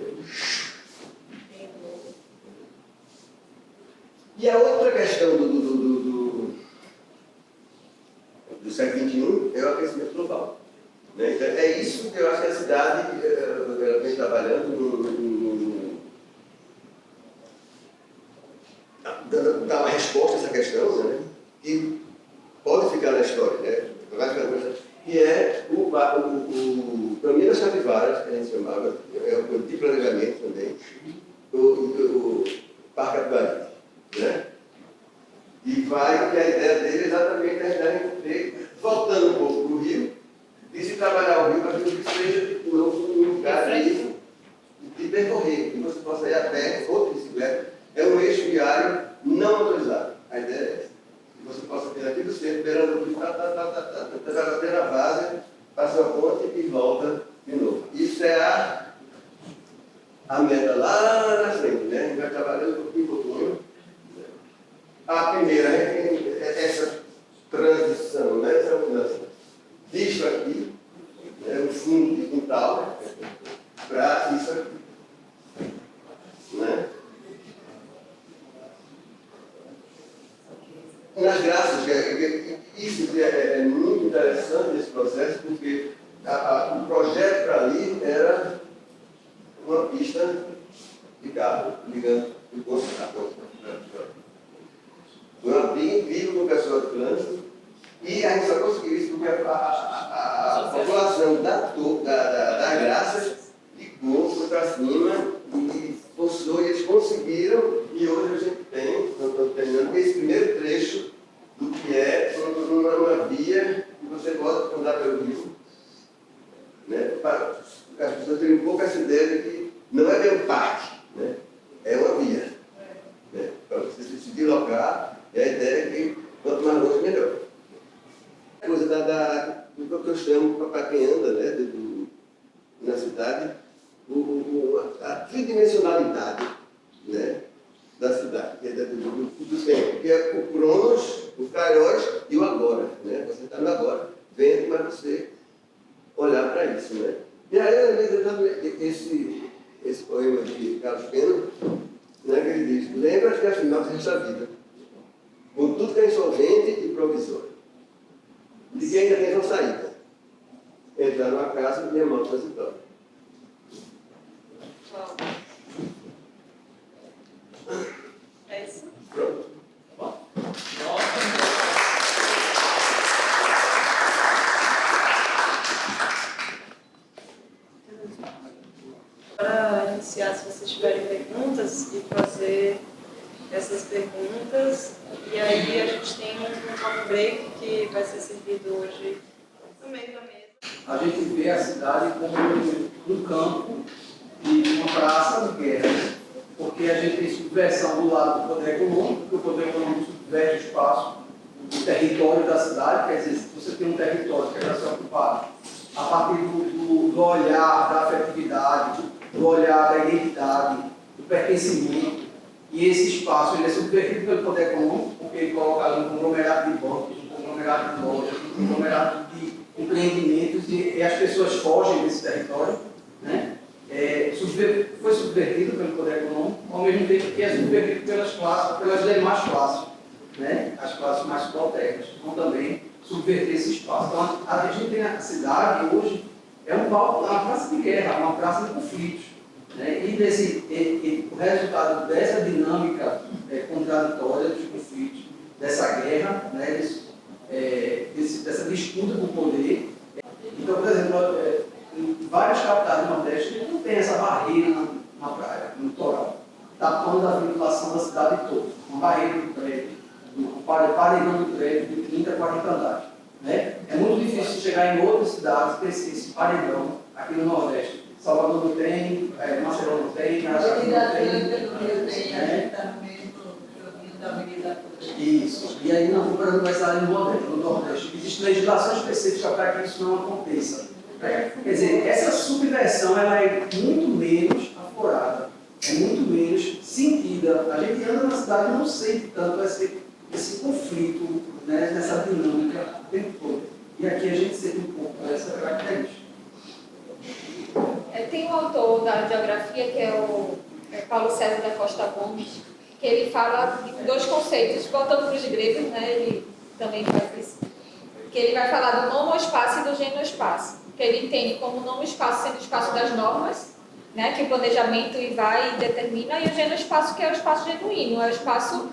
E a outra questão do século XXI é o aquecimento global. Né? Então, é isso que eu acho que a cidade ela vem trabalhando dar uma resposta a essa questão, né? Que pode ficar na história, né? Que é o caminho das capivaras, que a gente chamava, é o de planejamento também, o Parque Atuariz, né? E a ideia dele é exatamente a gente ter, voltando um pouco para o Rio, e se trabalhar o Rio para que o Rio seja um lugar de percorrer, que você possa ir a pé ou de bicicleta. É um eixo viário não autorizado. A ideia é essa. Que você possa ter aqui do centro, beirando o Rio, até na base, passa a ponte e volta de novo. Isso é a meta lá na frente, né? A gente vai trabalhando um pouquinho. A primeira é essa transição, né? Essa mudança disso aqui, né? O fundo de quintal, para isso aqui. Né? Nas graças, isso é muito interessante esse processo, porque o projeto para ali era uma pista de carro, ligando o posto a ponta. Foi uma briga incrível com o pessoal do trânsito, e a gente só conseguiu isso porque a população das graças ligou, foi para cima e forçou, e eles conseguiram, e hoje a gente tem, nós estamos terminando, esse primeiro trecho do que é uma via que você pode andar pelo Rio. Né? Para as pessoas terem um pouco essa ideia de que não é bem um parque, né? É uma via. Né? Para você se deslocar, a ideia é que quanto mais longe, melhor. A coisa do que eu chamo, para quem anda, né, na cidade, a tridimensionalidade, né, da cidade, que é do tempo, que é o cronos, o kairos e o agora. Né? Você está no agora, vendo, mas você olhar para isso. Né? E aí, esse poema de Carlos Pena, né, que ele diz: lembra que afinal desta vida, com tudo que é insolvente e provisório, de que ainda tem uma saída, entrar numa casa e a mão transitória. É isso? Pronto. Para iniciar, se vocês tiverem perguntas, e fazer essas perguntas. E aí a gente tem um coffee break que vai ser servido hoje no meio da mesa. A gente vê a cidade como um campo e uma praça de guerra, porque a gente tem subversão do lado do poder econômico, porque o poder econômico subverte o espaço, o território da cidade, quer dizer, se você tem um território que é para ser ocupado, a partir do olhar da afetividade, do olhar da identidade, do pertencimento, e esse espaço ele é subvertido pelo poder econômico, porque ele coloca ali um conglomerado de bancos, um conglomerado de lojas, um conglomerado de empreendimentos, e as pessoas fogem desse território, né? Foi subvertido pelo poder econômico, ao mesmo tempo que é subvertido pelas demais classes, né? As classes mais subalternas, vão também subverter esse espaço. Então, a gente tem a cidade hoje, é um palco, uma praça de guerra, uma praça de conflitos, né? E o resultado dessa dinâmica contraditória dos conflitos, dessa guerra, né? Dessa disputa por poder. Então, por exemplo, em várias capitais do Nordeste, a gente não tem essa barreira na praia, no litoral, tapando a vinculação da cidade toda. Uma barreira do prédio, um paredão do prédio de 30 a 40 andares. Né? É muito difícil chegar em outras cidades ter esse paredão aqui no Nordeste. Salvador não tem, Maceió não tem, Aracaju não tem. Isso. E aí na Câmara vai estar no Nordeste. Existe legislação específica para que isso não aconteça. Quer dizer, essa subversão ela é muito menos aflorada, é muito menos sentida. A gente anda na cidade e não sente tanto esse conflito, né, nessa dinâmica o tempo todo. E aqui a gente sente um pouco dessa característica. Tem um autor da geografia, que é o Paulo César da Costa Gomes, que ele fala de dois conceitos, voltando para os gregos, né, ele também faz isso, que ele vai falar do nomoespaço e do genoespaço, que ele entende como o nomoespaço sendo o espaço das normas, né, que o planejamento vai e determina, e o genoespaço, que é o espaço genuíno, é o espaço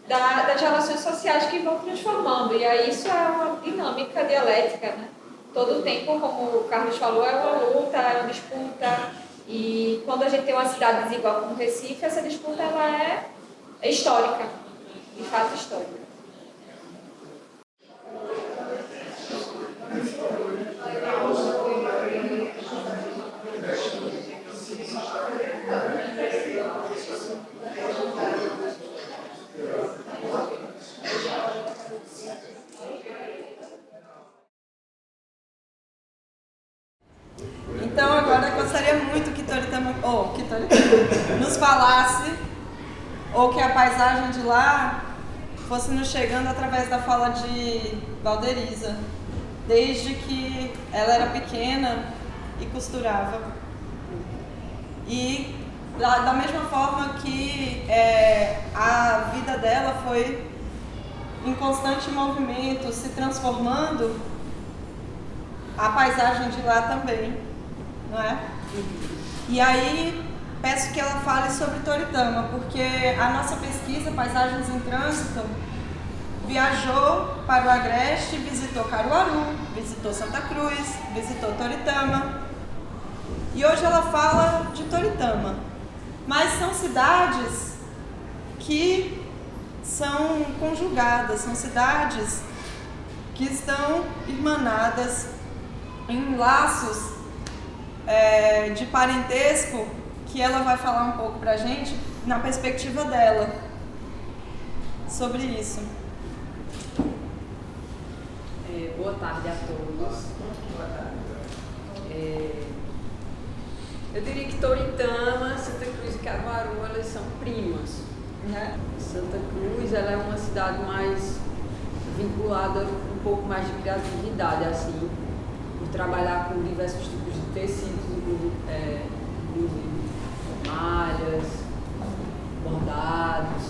das relações sociais que vão transformando. E aí isso é uma dinâmica dialética, né? Todo o tempo, como o Carlos falou, é uma luta, é uma disputa. E quando a gente tem uma cidade desigual como Recife, essa disputa ela é histórica, de fato histórica. Então, agora eu gostaria muito que Toritama nos falasse, ou que a paisagem de lá fosse nos chegando através da fala de Valderiza, desde que ela era pequena e costurava. E da mesma forma que a vida dela foi em constante movimento, se transformando, a paisagem de lá também, não é? E aí peço que ela fale sobre Toritama, porque a nossa pesquisa Paisagens em Trânsito viajou para o Agreste, visitou Caruaru, visitou Santa Cruz, visitou Toritama, e hoje ela fala de Toritama. Mas são cidades que são conjugadas, são cidades que estão irmanadas em laços de parentesco, que ela vai falar um pouco pra gente na perspectiva dela sobre isso. Boa tarde a todos. Eu diria que Toritama, Santa Cruz e Caruaru, elas são primas. Né? Santa Cruz ela é uma cidade mais vinculada um pouco mais de criatividade, assim, por trabalhar com diversos tipos de tecidos, inclusive malhas, bordados,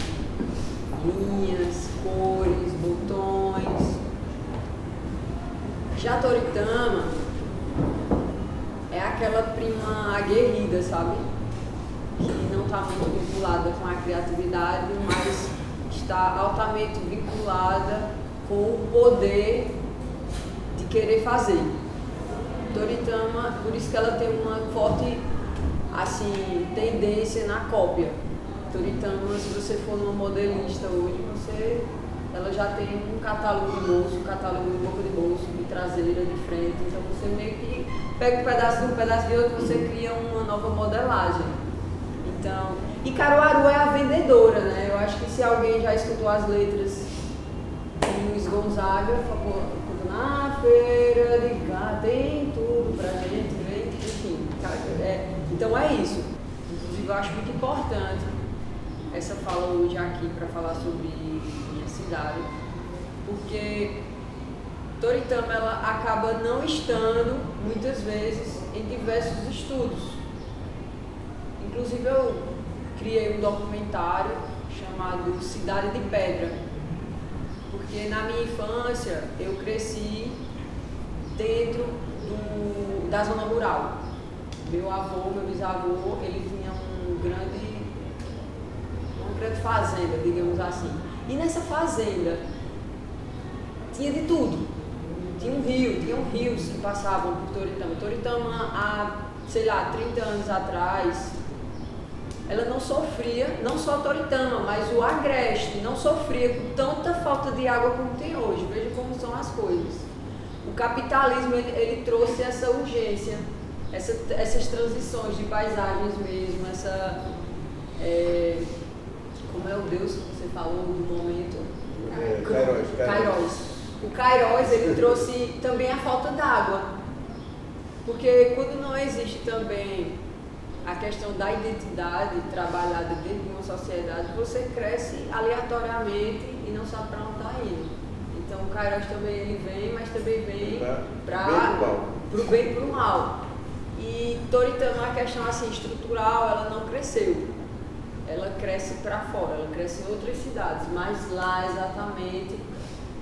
linhas, cores, botões. Já Toritama é aquela prima aguerrida, sabe? Que não está muito vinculada com a criatividade, mas está altamente vinculada com o poder de querer fazer. Toritama, por isso que ela tem uma forte assim, tendência na cópia. Toritama, se você for numa modelista hoje, ela já tem um catálogo de bolso, um catálogo de boca de bolso, de traseira, de frente, então você meio que pega um pedaço de um, pedaço de outro, você cria uma nova modelagem. Então, e Caruaru é a vendedora, né? Eu acho que se alguém já escutou as letras de Luiz Gonzaga, falou na feira de cá tem tudo pra gente ver, enfim. Então é isso. Inclusive eu acho muito importante essa fala hoje aqui para falar sobre minha cidade, porque Toritama ela acaba não estando muitas vezes em diversos estudos. Inclusive eu criei um documentário chamado Cidade de Pedra, porque na minha infância eu cresci dentro da zona rural. Meu avô, meu bisavô, ele tinha uma grande fazenda, digamos assim. E nessa fazenda tinha de tudo. Tinham rios que passavam por Toritama. Toritama, há, sei lá, 30 anos atrás, ela não sofria, não só a Toritama, mas o Agreste não sofria com tanta falta de água como tem hoje. Veja como são as coisas. O capitalismo, ele trouxe essa urgência, essas transições de paisagens mesmo, como é o Deus que você falou no momento? Kairos. O Kairos, ele trouxe também a falta d'água. Porque quando não existe também a questão da identidade trabalhada dentro de uma sociedade, você cresce aleatoriamente e não sabe para onde está indo. Então o Kairos também ele vem, mas também vem para o bem e para o mal. E Toritama, a questão assim, estrutural, ela não cresceu. Ela cresce para fora, ela cresce em outras cidades, mas lá exatamente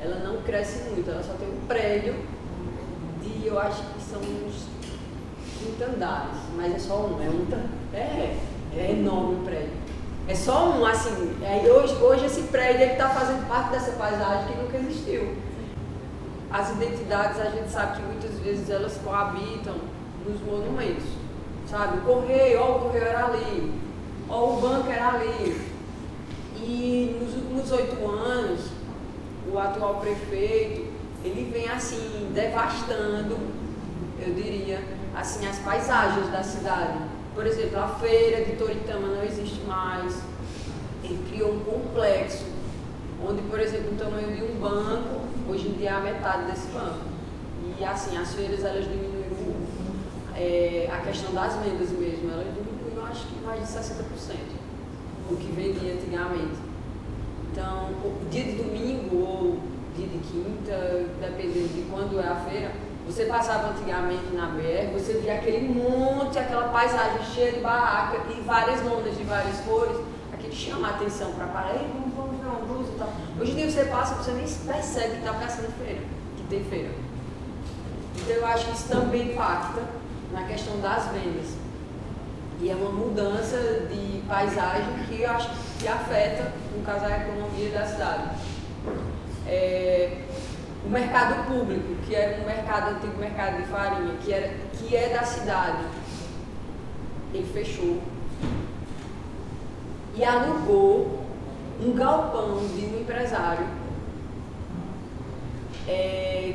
ela não cresce muito, ela só tem um prédio de, eu acho que são uns 30 andares, mas é só um, é enorme o prédio. É só um, assim, hoje esse prédio está fazendo parte dessa paisagem que nunca existiu. As identidades, a gente sabe que muitas vezes elas coabitam nos monumentos, sabe? O correio era ali, o banco era ali. E nos últimos 8 anos, o atual prefeito, ele vem assim, devastando, eu diria, assim, as paisagens da cidade. Por exemplo, a feira de Toritama não existe mais. Ele criou um complexo, onde, por exemplo, o tamanho de um banco, hoje em dia é a metade desse banco. E assim, as feiras, elas diminuíram a questão das vendas mesmo, elas diminuíram, acho que mais de 60%, do que vendia antigamente. Então, o dia de domingo ou dia de quinta, dependendo de quando é a feira, você passava antigamente na BR, você via aquele monte, aquela paisagem cheia de barraca e várias lonas de várias cores, aquilo chama a atenção para parar, vamos ver uma blusa e tal. Hoje em dia você passa, você nem percebe que está passando feira, que tem feira. Então eu acho que isso também impacta na questão das vendas. E é uma mudança de paisagem que eu acho que afeta, no caso, a economia da cidade. O mercado público, que era um antigo mercado de farinha, que é da cidade, ele fechou e alugou um galpão de um empresário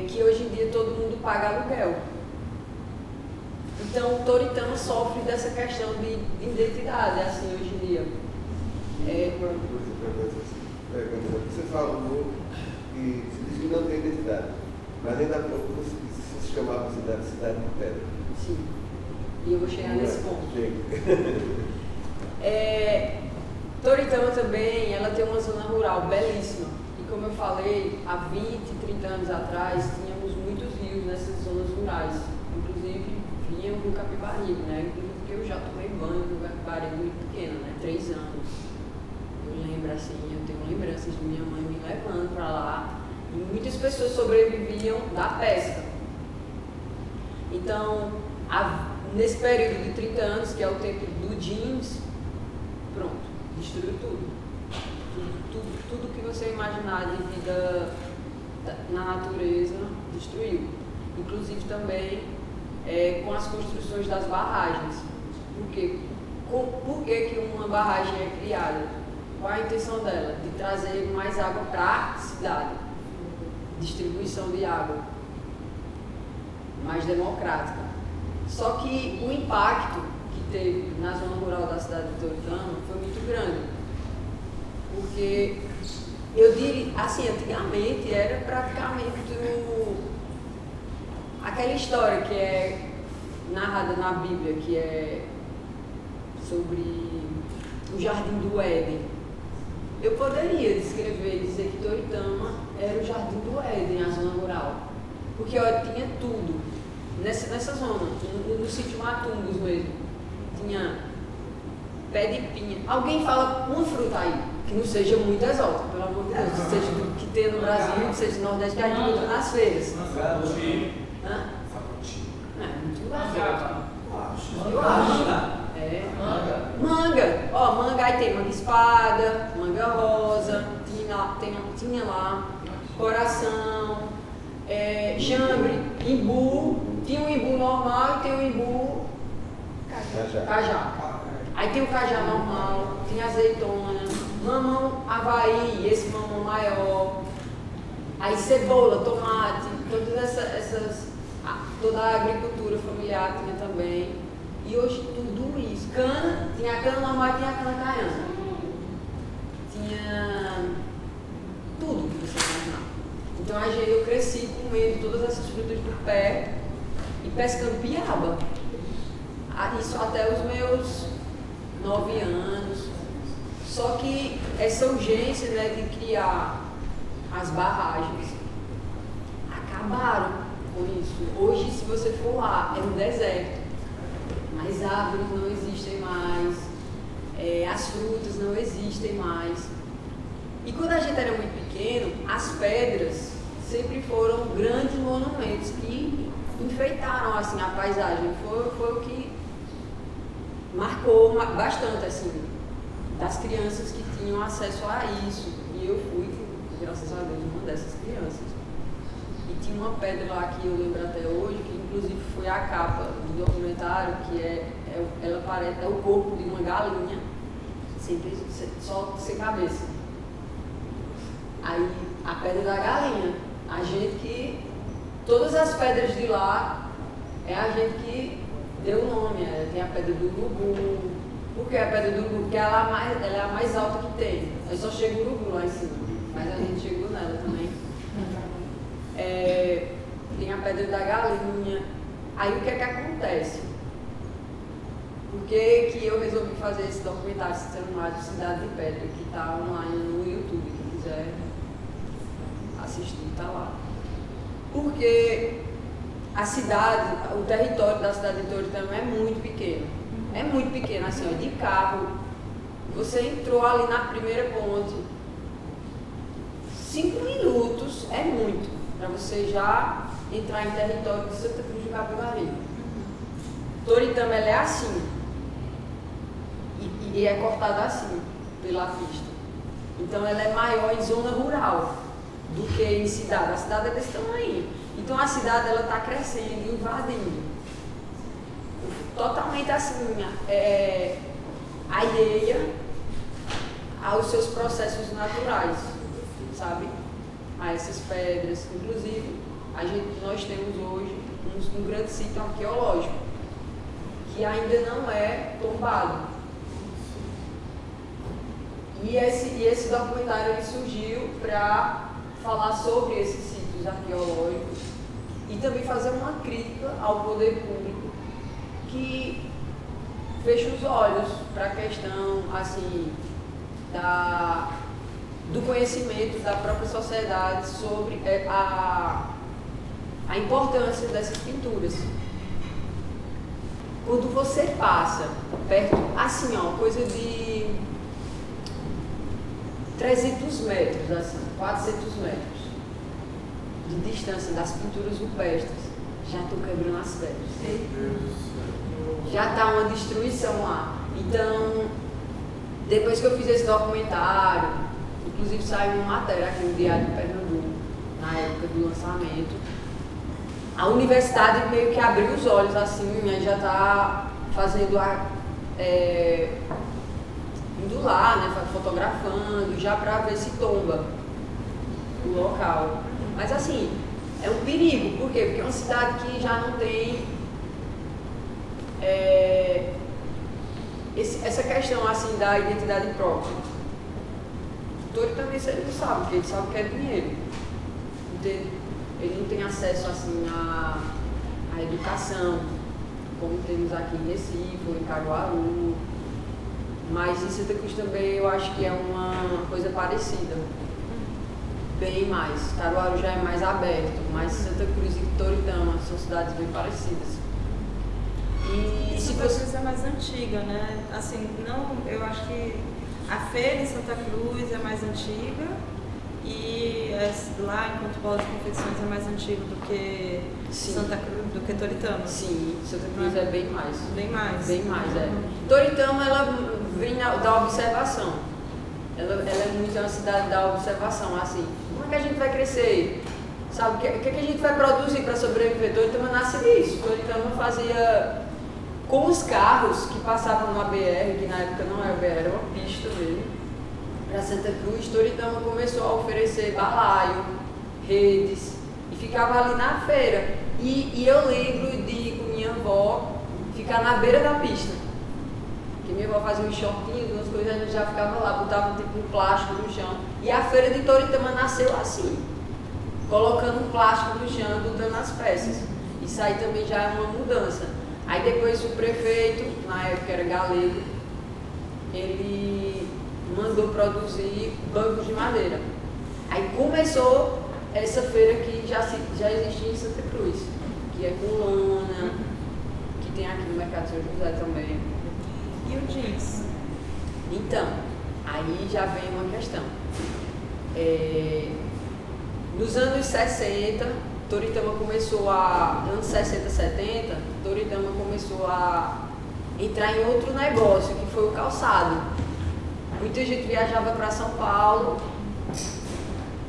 que hoje em dia todo mundo paga aluguel. Então, Toritama sofre dessa questão de identidade, assim, hoje em dia. Você falou que se diz que não tem identidade, mas ainda há pouco você disse que se chamava cidade de pedra. Sim, e eu vou chegar nesse ponto. Toritama também, ela tem uma zona rural belíssima. E como eu falei, há 20, 30 anos atrás, tínhamos muitos rios nessas zonas rurais. Inclusive, vinha o Rio Capibaribe, né? Inclusive, porque eu já tomei banho no Capibaribe muito pequeno, né? 3 anos. Eu lembro assim, eu tenho lembranças de minha mãe me levando para lá. E muitas pessoas sobreviviam da pesca. Então, nesse período de 30 anos, que é o tempo do jeans, pronto, destruiu tudo. Tudo que você imaginar de vida na natureza, destruiu. Inclusive também com as construções das barragens. Por que uma barragem é criada? Qual a intenção dela? De trazer mais água para a cidade. Distribuição de água mais democrática. Só que o impacto que teve na zona rural da cidade de Toritama foi muito grande. Porque eu diria, assim, antigamente era praticamente aquela história que é narrada na Bíblia, que é sobre o Jardim do Éden. Eu poderia descrever e dizer que Toritama era o Jardim do Éden, a zona rural. Porque olha, tinha tudo. Nessa zona, no sítio Matumbos mesmo, tinha pé de pinha. Alguém fala uma fruta aí, que não seja muito exótica, pelo amor de Deus, que seja do que tem no Brasil, que seja no Nordeste, que a gente encontra nas feiras. Hã? É, muito exótico. Eu acho. É. Manga. Ó, manga, aí tem manga espada, manga rosa, tinha lá, coração, jambre, imbu. Tinha um imbu normal e tem um imbu cajá. Aí tem o cajá normal, tem azeitona, mamão Havaí, esse mamão maior. Aí cebola, tomate, toda a agricultura familiar tinha também. E hoje tudo isso. Cana, tinha a cana normal e tinha a cana caiana. Tinha tudo que você imaginar. Então eu cresci comendo todas essas frutas do pé e pescando piaba. Isso até os meus 9 anos. Só que essa urgência, né, de criar as barragens acabaram com isso. Hoje, se você for lá, é um deserto. As árvores não existem mais, as frutas não existem mais. E quando a gente era muito pequeno, as pedras sempre foram grandes monumentos que enfeitaram assim, a paisagem. Foi o que marcou bastante assim, das crianças que tinham acesso a isso. E eu fui, graças a Deus, uma dessas crianças. E tinha uma pedra lá que eu lembro até hoje, que inclusive foi a capa do documentário, que ela parece, é o corpo de uma galinha, só sem cabeça. Aí a pedra da galinha, todas as pedras de lá, é a gente que deu o nome, tem a pedra do urubu. Por que a pedra do urubu? Porque ela é a mais alta que tem. Aí só chega o urubu lá em cima, mas a gente chegou nela também. Tem a pedra da galinha. Aí o que é que acontece? Por que eu resolvi fazer esse documentário chamado Cidade de Pedra, que está online no YouTube, quem quiser assistir, está lá. Porque a cidade, o território da cidade de Toritama é muito pequeno. É muito pequeno, assim, ó, de carro. Você entrou ali na primeira ponte, 5 minutos é muito para você já entrar em território de Santa Cruz do Capibaribe. Toritama, ela é assim, e é cortada assim, pela pista. Então ela é maior em zona rural do que em cidade. A cidade é desse tamanho. Então a cidade ela está crescendo, invadindo. Totalmente assim, alheia aos seus processos naturais, sabe? A essas pedras. Inclusive, nós temos hoje um grande sítio arqueológico que ainda não é tombado. E esse documentário ele surgiu para falar sobre esses sítios arqueológicos e também fazer uma crítica ao poder público que fecha os olhos para a questão assim, do conhecimento da própria sociedade sobre a importância dessas pinturas. Quando você passa perto, assim, ó, coisa de 300 metros, assim, 400 metros de distância das pinturas rupestres, já estou quebrando as pedras. Já está uma destruição lá. Então, depois que eu fiz esse documentário, inclusive saiu uma matéria aqui no Diário de Pernambuco, na época do lançamento, a universidade meio que abriu os olhos assim, já está fazendo indo lá, né, fotografando, já para ver se tomba o local. Mas assim, é um perigo, por quê? Porque é uma cidade que já não tem essa questão assim da identidade própria. O Tori também ele não sabe, porque ele sabe que é dinheiro. Ele não tem acesso assim à educação, como temos aqui em Recife, ou em Caruaru. Mas em Santa Cruz também eu acho que é uma coisa parecida. Bem mais. Caruaru já é mais aberto, mas Santa Cruz e Toritama são cidades bem parecidas. E Santa Cruz é mais antiga, né? Assim, não, eu acho que a feira em Santa Cruz é mais antiga e lá em Ponto Bola de Confecções é mais antigo do que Santa Cruz, do que Toritama. Sim, Santa Cruz é bem mais. Bem mais. Bem mais, é. Toritama, ela vem da observação. Ela é muito uma cidade da observação, assim. Como é que a gente vai crescer? Sabe, o que a gente vai produzir para sobreviver? Toritama nasce disso. Toritama fazia com os carros que passavam na BR, que na época não era BR, era uma pista mesmo, para Santa Cruz. Toritama começou a oferecer balaio, redes, e ficava ali na feira. E eu lembro de ir com minha avó ficar na beira da pista. Porque minha avó fazia uns shortinhos, umas coisas, a gente já ficava lá, botava tipo um plástico no chão. E a feira de Toritama nasceu assim, colocando um plástico no chão, botando as peças. Isso aí também já é uma mudança. Aí depois o prefeito, na época era galego, ele mandou produzir bancos de madeira. Aí começou essa feira que já existia em Santa Cruz, que é com lona, que tem aqui no Mercado São José também. E o jeans? Então, aí já vem uma questão. Nos anos 60, Toritama começou anos 60, 70, Toritama começou a entrar em outro negócio, que foi o calçado. Muita gente viajava para São Paulo,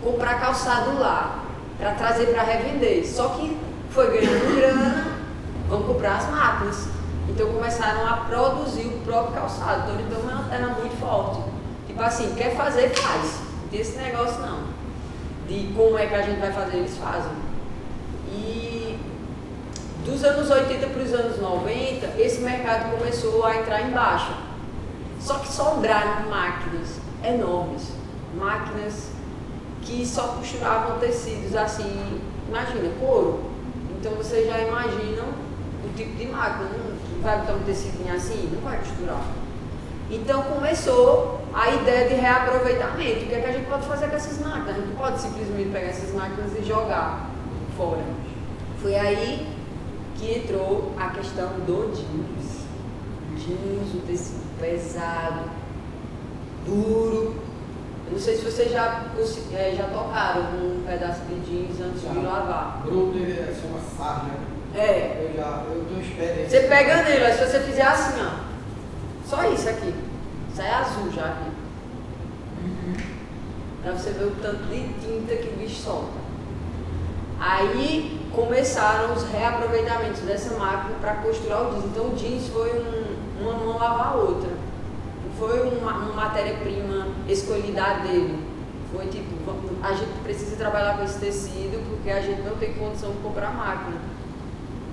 comprar calçado lá, para trazer para revender. Só que foi ganhando grana, vamos comprar as máquinas. Então começaram a produzir o próprio calçado. Toritama era muito forte. Tipo assim, quer fazer, faz. Não tem esse negócio não. De como é que a gente vai fazer, eles fazem. E dos anos 80 para os anos 90, esse mercado começou a entrar em baixa. Só que sobraram máquinas enormes. Máquinas que só costuravam tecidos assim, imagina, couro. Então vocês já imaginam o tipo de máquina. Não vai botar um tecidinho assim? Não vai costurar. Então começou a ideia de reaproveitamento. O que é que a gente pode fazer com essas máquinas? A gente não pode simplesmente pegar essas máquinas e jogar fora. Foi aí que entrou a questão do jeans. Jeans, o tecido pesado, duro. Eu não sei se vocês já tocaram um pedaço de jeans antes de lavar. Bruto é uma sarja. Eu tenho experiência. Você pega nele, mas se você fizer assim, ó. Só isso aqui. Sai azul já aqui. Pra você ver o tanto de tinta que o bicho solta. Aí começaram os reaproveitamentos dessa máquina para costurar o jeans. Então o jeans foi uma mão lavar a outra. Não foi uma matéria-prima escolhida a dedo. Foi tipo, a gente precisa trabalhar com esse tecido porque a gente não tem condição de comprar máquina.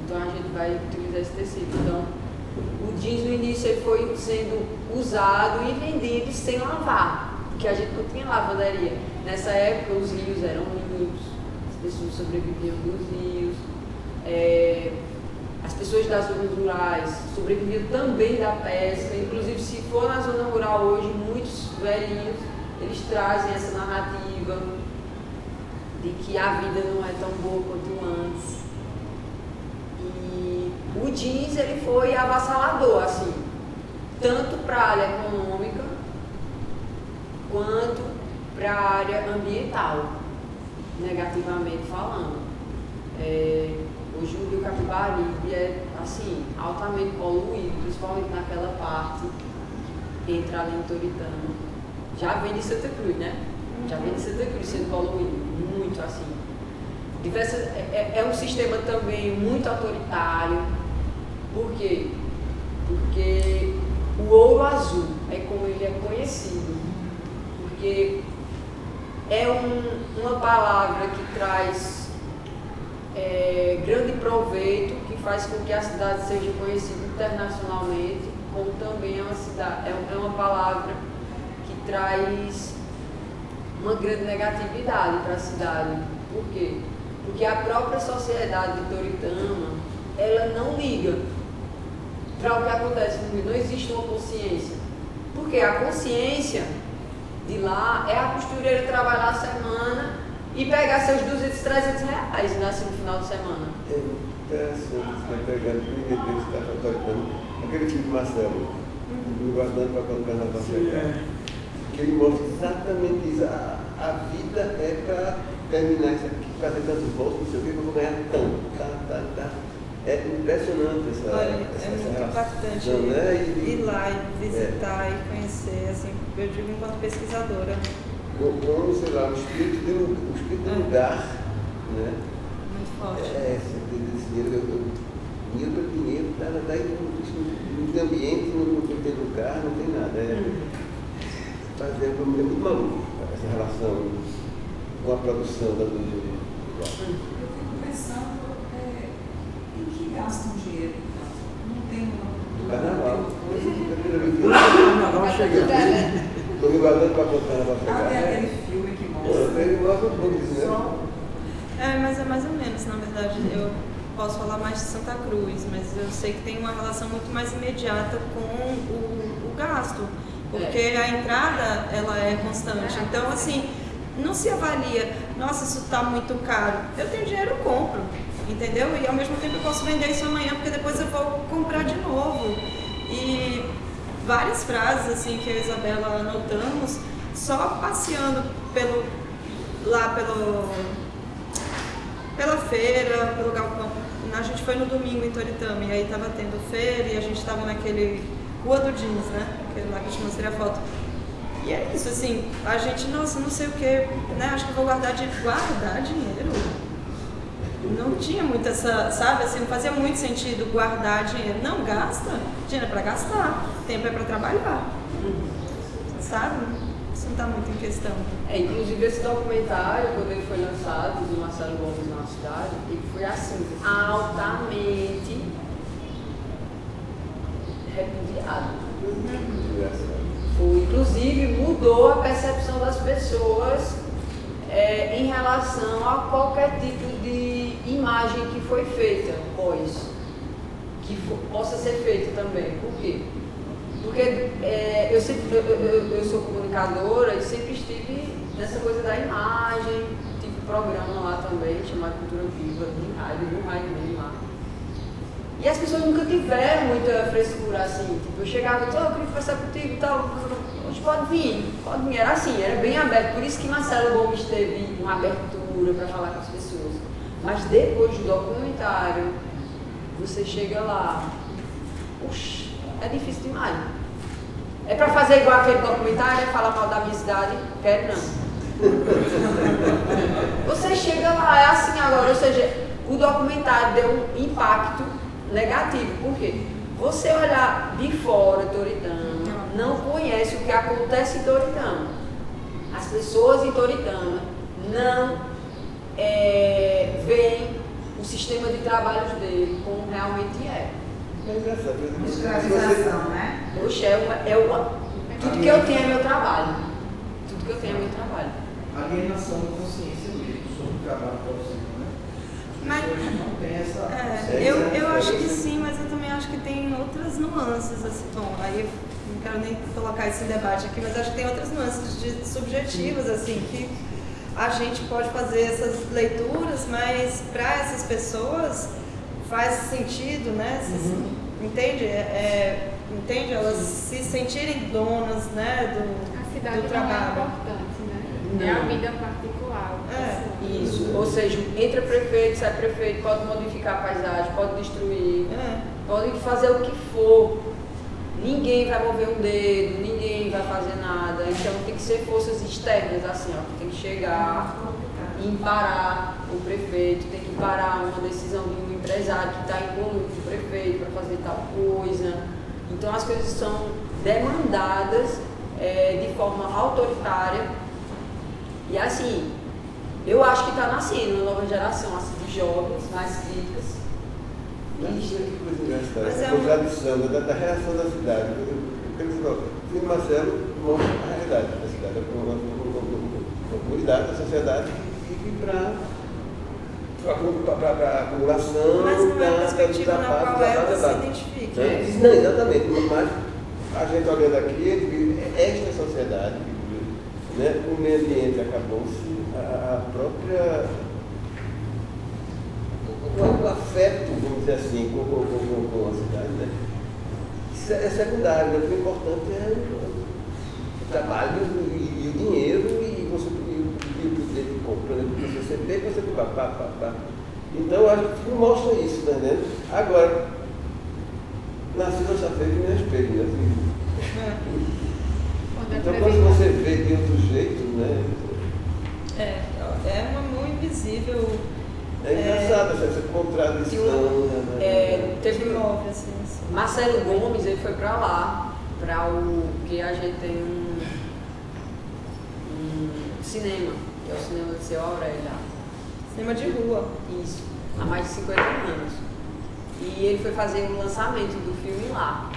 Então a gente vai utilizar esse tecido. Então o jeans no início ele foi sendo usado e vendido sem lavar, porque a gente não tinha lavanderia. Nessa época os rios eram limpos, as pessoas sobreviviam dos rios, as pessoas das zonas rurais sobreviviam também da pesca. Inclusive, se for na zona rural hoje, muitos velhinhos eles trazem essa narrativa de que a vida não é tão boa quanto antes. E o jeans ele foi avassalador, assim, tanto para a área econômica quanto para a área ambiental, negativamente falando. Hoje o Rio Capibaribe é assim, altamente poluído, principalmente naquela parte entre ali em Toritama. Já vem de Santa Cruz, né? Já vem de Santa Cruz sendo poluído, muito assim. É um sistema também muito autoritário. Por quê? Porque o ouro azul é como ele é conhecido. Porque é uma palavra que traz grande proveito, que faz com que a cidade seja conhecida internacionalmente, como também é uma palavra que traz uma grande negatividade para a cidade. Por quê? Porque a própria sociedade de Toritama, ela não liga para o que acontece no Rio, não existe uma consciência. Porque a consciência de lá é a costureira trabalhar a semana e pegar seus 200, 300 reais, né, assim, no final de semana. É interessante, você está pegando, primeiro Deus está fotografando aquele filme de Marcelo, guardando para quando o carnaval chegar. Que ele mostra exatamente isso. A vida é para terminar isso aqui, fazer tantos votos, não sei o que, eu vou ganhar tanto. É impressionante essa muito relação, impactante né? ir lá e visitar e conhecer, assim, eu digo enquanto pesquisadora. Como, sei lá, o espírito do lugar, né? Muito forte. Esse dinheiro para dinheiro, daí não tem ambiente, não tem lugar, não tem nada. É muito maluco essa relação com a produção da luz. Eu fico pensando em que gastam dinheiro, então. Não tem Do carnaval. O carnaval chegando. Estou me guardando para quando o carnaval chegar. Até aquele filme que mostra. Ele mostra um pouco disso, né? Mas é mais ou menos, na verdade, eu posso falar mais de Santa Cruz, mas eu sei que tem uma relação muito mais imediata com o gasto, porque a entrada, ela é constante. Então, assim, não se avalia, nossa, isso está muito caro. Eu tenho dinheiro, eu compro, entendeu? E ao mesmo tempo eu posso vender isso amanhã, porque depois eu vou comprar de novo. E várias frases, assim, que eu e a Isabela anotamos, só passeando pela feira, pelo galpão. A gente foi no domingo em Toritama, e aí estava tendo feira, e a gente estava naquele Rua do Jeans, né? Aquele lá que eu te mostrei a foto. E é isso, assim, a gente, nossa, não sei o que, né? Acho que eu vou guardar dinheiro. Não tinha muito essa, sabe, assim, não fazia muito sentido guardar dinheiro. Não, gasta. Dinheiro é para gastar, tempo é para trabalhar. Sabe? Isso não está muito em questão. Inclusive esse documentário, quando ele foi lançado, do Marcelo Gomes na cidade, ele foi assim, altamente repudiado. Inclusive mudou a percepção das pessoas em relação a qualquer tipo de imagem que foi feita após, que possa ser feita também. Por quê? Porque eu sou comunicadora e sempre estive nessa coisa da imagem, tive um programa lá também, chamado Cultura Viva, no rádio mesmo lá. E as pessoas nunca tiveram muita frescura assim, tipo, eu chegava e eu queria conversar contigo e tal, hoje pode vir, era assim, era bem aberto, por isso que Marcelo Gomes teve uma abertura para falar com as pessoas. Mas depois do documentário, você chega lá, puxa, é difícil demais. É para fazer igual aquele documentário, falar mal da minha cidade? Quero não. Você chega lá, é assim agora, ou seja, o documentário deu um impacto negativo. Por quê? Você olhar de fora Toritama, não conhece o que acontece em Toritama. As pessoas em Toritama não veem o sistema de trabalhos dele como realmente é. Escravização, né? Poxa, tudo que eu tenho é meu trabalho. Tudo que eu tenho é meu trabalho. Alienação de consciência mesmo sobre o trabalho profissional, né? As pessoas não têm essa... Eu acho que sim, mas eu também acho que tem outras nuances, assim, bom, aí eu não quero nem colocar esse debate aqui, mas acho que tem outras nuances subjetivas, assim, que a gente pode fazer essas leituras, mas para essas pessoas faz sentido, né? Entende? Entende? Elas se sentirem donas, né, A cidade do não é trabalho. importante, né? É a vida particular. Isso, ou seja, entra prefeito, sai prefeito, pode modificar a paisagem, pode destruir, pode fazer o que for. Ninguém vai mover um dedo, ninguém vai fazer nada. Então tem que ser forças externas, assim, ó, que tem que chegar em parar o prefeito, tem que parar uma decisão de um empresário que está em conluio com o prefeito para fazer tal coisa. Então as coisas são demandadas de forma autoritária. E assim, eu acho que está nascendo uma nova geração assim, de jovens mais críticas. Isso é que coisa engraçada, Mas essa contradição da reação da cidade. O filho Marcelo mostra a realidade da cidade, uma comunidade, da sociedade que vive para a acumulação. Mas não é a perspectiva na qual ela se identifica. Não, exatamente, mas a gente olhando aqui, a gente vive esta sociedade, né, o meio ambiente acabou-se, a própria. O afeto, vamos dizer assim, com a cidade, né? Isso é secundário, né? O importante é o trabalho e o dinheiro e você o poder de compra, né? Porque você tem, você pá. Então, eu acho que não mostra isso, tá entendendo? Agora, nasci nessa feita e me respeito, né? Então, quando você vê de outro jeito, né? É uma mão invisível. É engraçado essa contradição. Teve Move, assim. Marcelo Gomes, ele foi para lá, porque a gente tem um cinema, que é o cinema do Seu Aurélia. Cinema de rua. Isso, há mais de 50 anos. E ele foi fazer o lançamento do filme lá.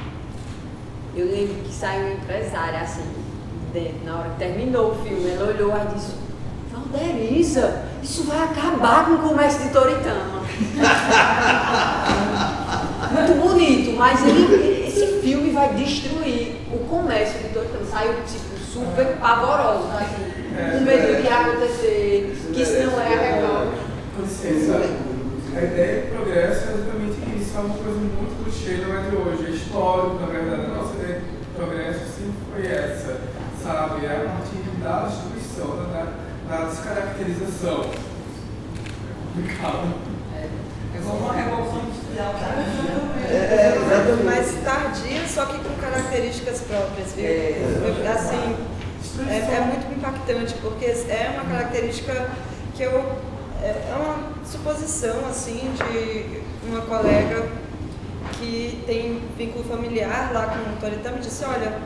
Eu lembro que saiu uma empresária assim, na hora que terminou o filme, ela olhou e disse: Valderisa, isso vai acabar com o comércio de Toritama. Muito bonito, mas esse filme vai destruir o comércio de Toritama. Saiu tipo, super pavoroso, assim, com medo de acontecer, que isso não é a revolta. Com licença, a ideia de progresso é exatamente isso, é uma coisa muito clichê, não é de hoje, é histórico, na verdade. A nossa ideia de progresso sempre foi essa, sabe? É a partir da destruição, da descaracterização. É complicado. É como uma revolução industrial. Mais tardia, só que com características próprias, viu? Assim, é muito impactante, porque é uma característica que é uma suposição, assim, de uma colega que tem vínculo familiar lá com o Toritama e disse: olha,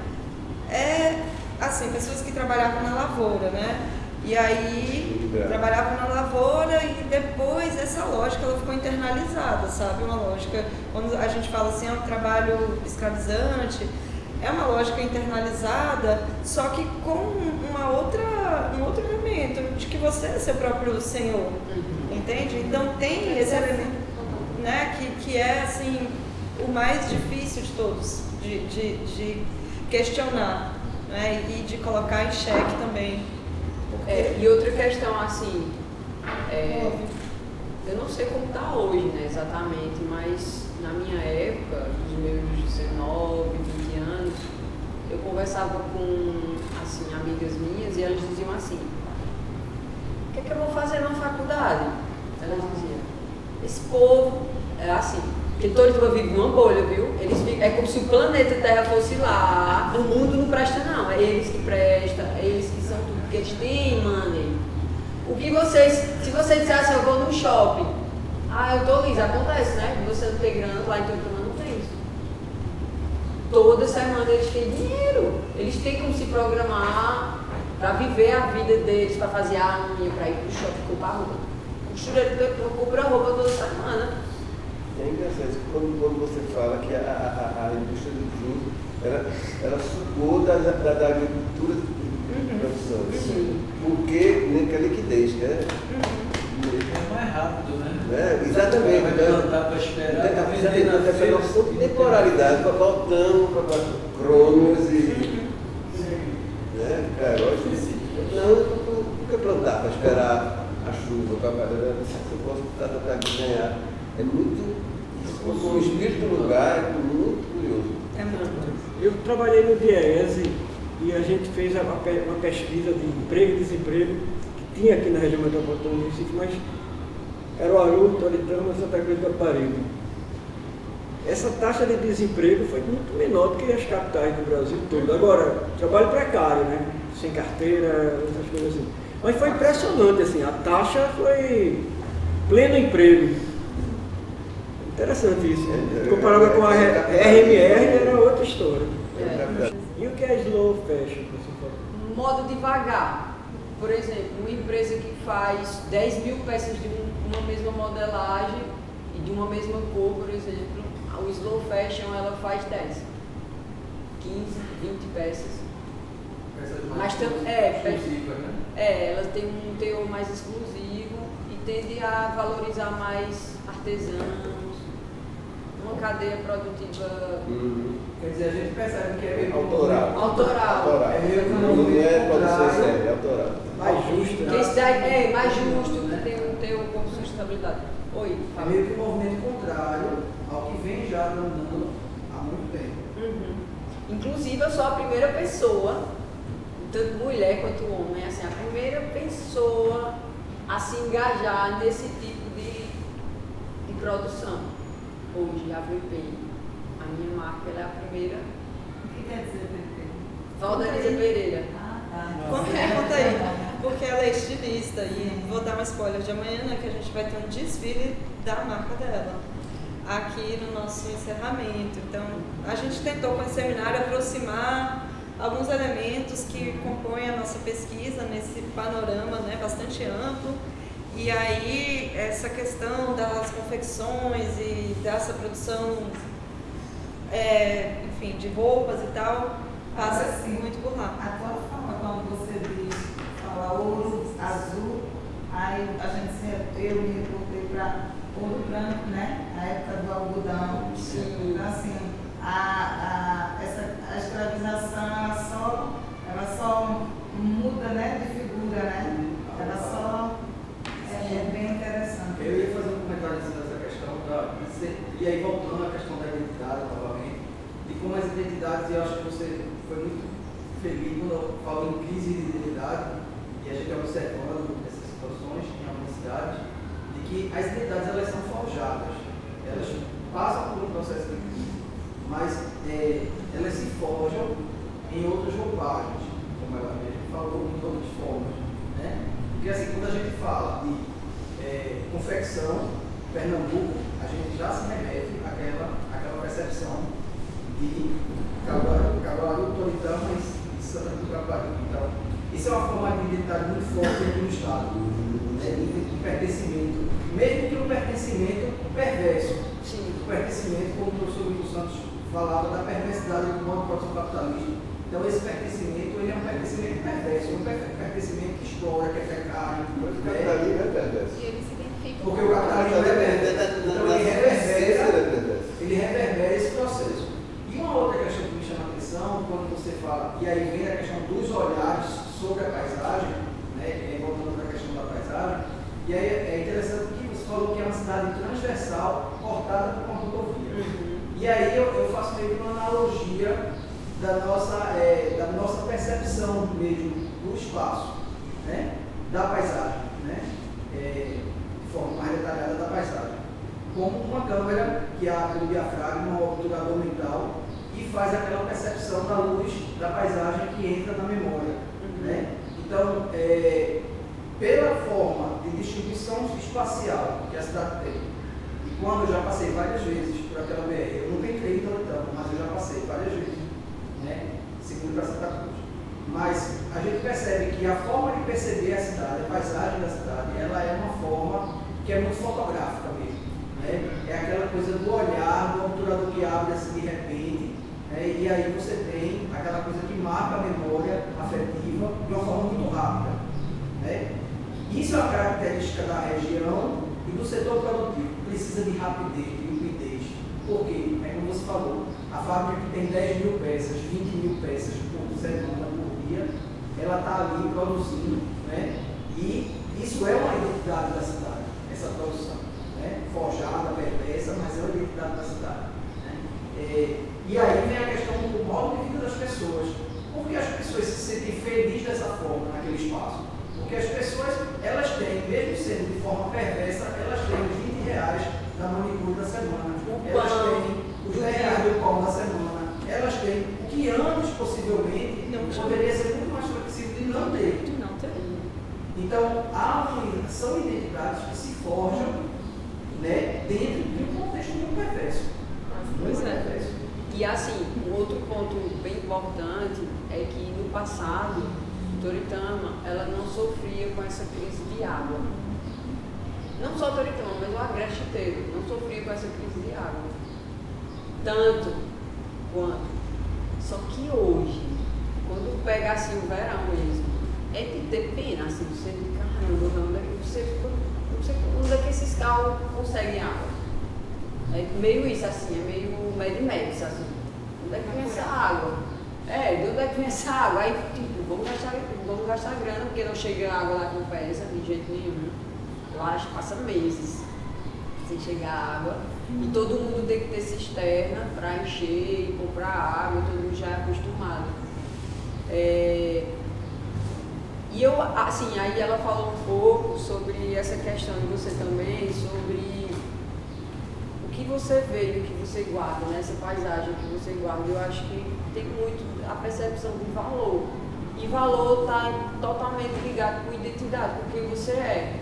assim, pessoas que trabalhavam na lavoura, né? E aí trabalhavam na lavoura e depois essa lógica ela ficou internalizada, sabe? Uma lógica, quando a gente fala assim, é um trabalho escravizante, é uma lógica internalizada, só que com um outro elemento de que você é seu próprio senhor, entende? Então tem esse elemento, né, que é assim o mais difícil de todos, de questionar, né, e de colocar em xeque também. E outra questão, assim, eu não sei como está hoje, né, exatamente, mas na minha época, dos meus 19, 20 anos, eu conversava com, assim, amigas minhas e elas diziam assim: o que é que eu vou fazer na faculdade? Elas diziam: esse povo, assim, porque Toritama vive numa bolha, viu? É como se o planeta Terra fosse lá, o mundo não presta não, é eles que prestam, é eles que são tudo, porque eles têm money. O que se você disser assim, eu vou no shopping, eu tô lisa, acontece, né? Você não tem grana, lá em Toritama não tem isso. Toda semana eles têm dinheiro, eles têm como se programar para viver a vida deles, para fazer a unha, para ir pro shopping comprar roupa. O costureiro de Toritama compra roupa toda semana. É engraçado quando você fala que a indústria do vinho, ela sugou da agricultura de produção. Porque nem que a liquidez, né? É mais rápido, né? Exatamente. Vai plantar para esperar. Exatamente, essa noção de temporalidade, voltando para Cronos e. Né? Por que plantar para esperar a chuva, se eu posso tratar de ganhar? É muito. O espírito do lugar é muito curioso. É muito. Eu trabalhei no DIEESE e a gente fez uma pesquisa de emprego e desemprego que tinha aqui na região metropolitana do Recife, mas Caruaru, Toritama, Santa Cruz do Caparibe. Essa taxa de desemprego foi muito menor do que as capitais do Brasil todo. Agora, trabalho precário, né? Sem carteira, essas coisas assim. Mas foi impressionante, assim, a taxa foi pleno emprego. Interessante isso. Comparado com a RMR, era outra história. E o que é slow fashion, que você falou? Modo devagar. Por exemplo, uma empresa que faz 10 mil peças de uma mesma modelagem e de uma mesma cor, por exemplo, o slow fashion ela faz 10, 15, 20 peças. Mas exclusiva, né? Ela tem um teor mais exclusivo e tende a valorizar mais artesãos, uma cadeia produtiva. Quer dizer, a gente percebe que é meio Autoral. Autoral. É meio que um Não é movimento produção contrário. séria, é autoral. Mais justo, Que né? esse daí é mais justo, que tem um teor com sustentabilidade. Oi, É Fábio. meio que um movimento contrário ao que vem já andando há muito tempo. Inclusive, eu sou a primeira pessoa, tanto mulher quanto homem, assim, a primeira pessoa a se engajar nesse tipo de produção. Hoje, a VP, a minha marca, ela é a primeira. O que quer dizer VP? Valdaniza Pereira. Conta aí, porque ela é estilista e vou dar uma spoiler de amanhã, né, que a gente vai ter um desfile da marca dela aqui no nosso encerramento. Então, a gente tentou com esse seminário aproximar alguns elementos que compõem a nossa pesquisa nesse panorama, né, bastante amplo. E aí, essa questão das confecções e dessa produção, enfim, de roupas e tal, passa Assim, muito por lá. A tua forma, quando você diz, fala ouro, azul, aí a gente eu me reportei para ouro branco, né? A época do algodão. Sim. Então, assim, a escravização, ela só muda, né, de figura, né? Ela só é bem interessante. Eu ia fazer um comentário nessa questão, e aí voltando à questão da identidade novamente, de como as identidades, e eu acho que você foi muito feliz quando eu falo em crise de identidade, e a gente observando essas situações em algumas cidades, de que as identidades elas são forjadas, elas passam por um processo de crise, mas elas se forjam em outras roupagens, como ela mesmo falou, em outras formas, né? Porque assim, quando a gente fala de confecção, Pernambuco, a gente já se remete àquela percepção de Caruaru, Toritama e Santa Cruz do Caparibe. Então, isso é uma forma de identidade muito forte aqui no Estado, né? De pertencimento, mesmo que um pertencimento perverso. Sim. O pertencimento, como o professor Milton Santos falava, da perversidade do modo de produção capitalista. Então, esse pertencimento ele é um pertencimento perverso, um pertencimento que explora, que é precário. Mas o capitalismo é perverso. E eles se identificam. Porque o capitalismo é perverso. Então, ele reverbera esse processo. E uma outra questão que me chama a atenção, quando você fala, e aí vem a questão dos olhares sobre a paisagem, né, voltando para a questão da paisagem, e aí é interessante que você falou que é uma cidade transversal, cortada por uma rodovia. E aí eu faço meio que uma analogia da nossa percepção mesmo do espaço, né, da paisagem, né, de forma mais detalhada da paisagem. Como uma câmera que abre o diafragma, um obturador mental, e faz aquela percepção da luz da paisagem que entra na memória. Né? Então, pela forma de distribuição espacial que a cidade tem, e quando eu já passei várias vezes por aquela BR, eu nunca entrei em Toritama, mas eu já passei várias vezes, né? Segundo para Santa Cruz. Mas a gente percebe que a forma de perceber a cidade, a paisagem da cidade, ela é uma forma que é muito fotográfica mesmo. Né? É aquela coisa do olhar, do obturador que abre assim de repente, né? E aí você tem aquela coisa que marca a memória afetiva de uma forma muito rápida. Né? Isso é uma característica da região e do setor produtivo, precisa de rapidez, de liquidez. Por quê? É como você falou, a fábrica que tem 10 mil peças, 20 mil peças por semana, por dia, ela está ali produzindo, né? E isso é uma identidade da cidade, essa produção. Né? Forjada, perversa, mas é a identidade da cidade. Né? E aí vem a questão do modo de vida das pessoas. Por que as pessoas se sentem felizes dessa forma, naquele espaço? Porque as pessoas, elas têm, mesmo sendo de forma perversa, elas têm os 20 reais da manicure da semana. Elas têm os 10 reais do pão da semana. Elas têm o que antes, possivelmente, poderia ser muito mais flexível de não ter. Então, são identidades que se forjam, né, dentro de um contexto muito perverso. Pois é. E assim, um outro ponto bem importante é que no passado, Toritama, ela não sofria com essa crise de água. Não só Toritama, mas o Agreste inteiro não sofria com essa crise de água. Tanto quanto. Só que hoje, quando pega assim o verão mesmo, é de ter pena, assim, você de caramba, onde é que esses carros conseguem água? É meio isso, assim, é meio Mad Max, assim. Onde é que vem essa água? De onde é que vem essa água? Aí, tipo, vamos gastar grana, porque não chega água lá com pesa, de jeito nenhum. Lá passa meses sem chegar água. E todo mundo tem que ter cisterna para encher e comprar água, todo mundo já é acostumado. E eu, assim, aí ela falou um pouco sobre essa questão de você também, sobre o que você vê e o que você guarda, né? Essa paisagem que você guarda. Eu acho que tem muito a percepção de valor. E valor está totalmente ligado com identidade, com quem você é.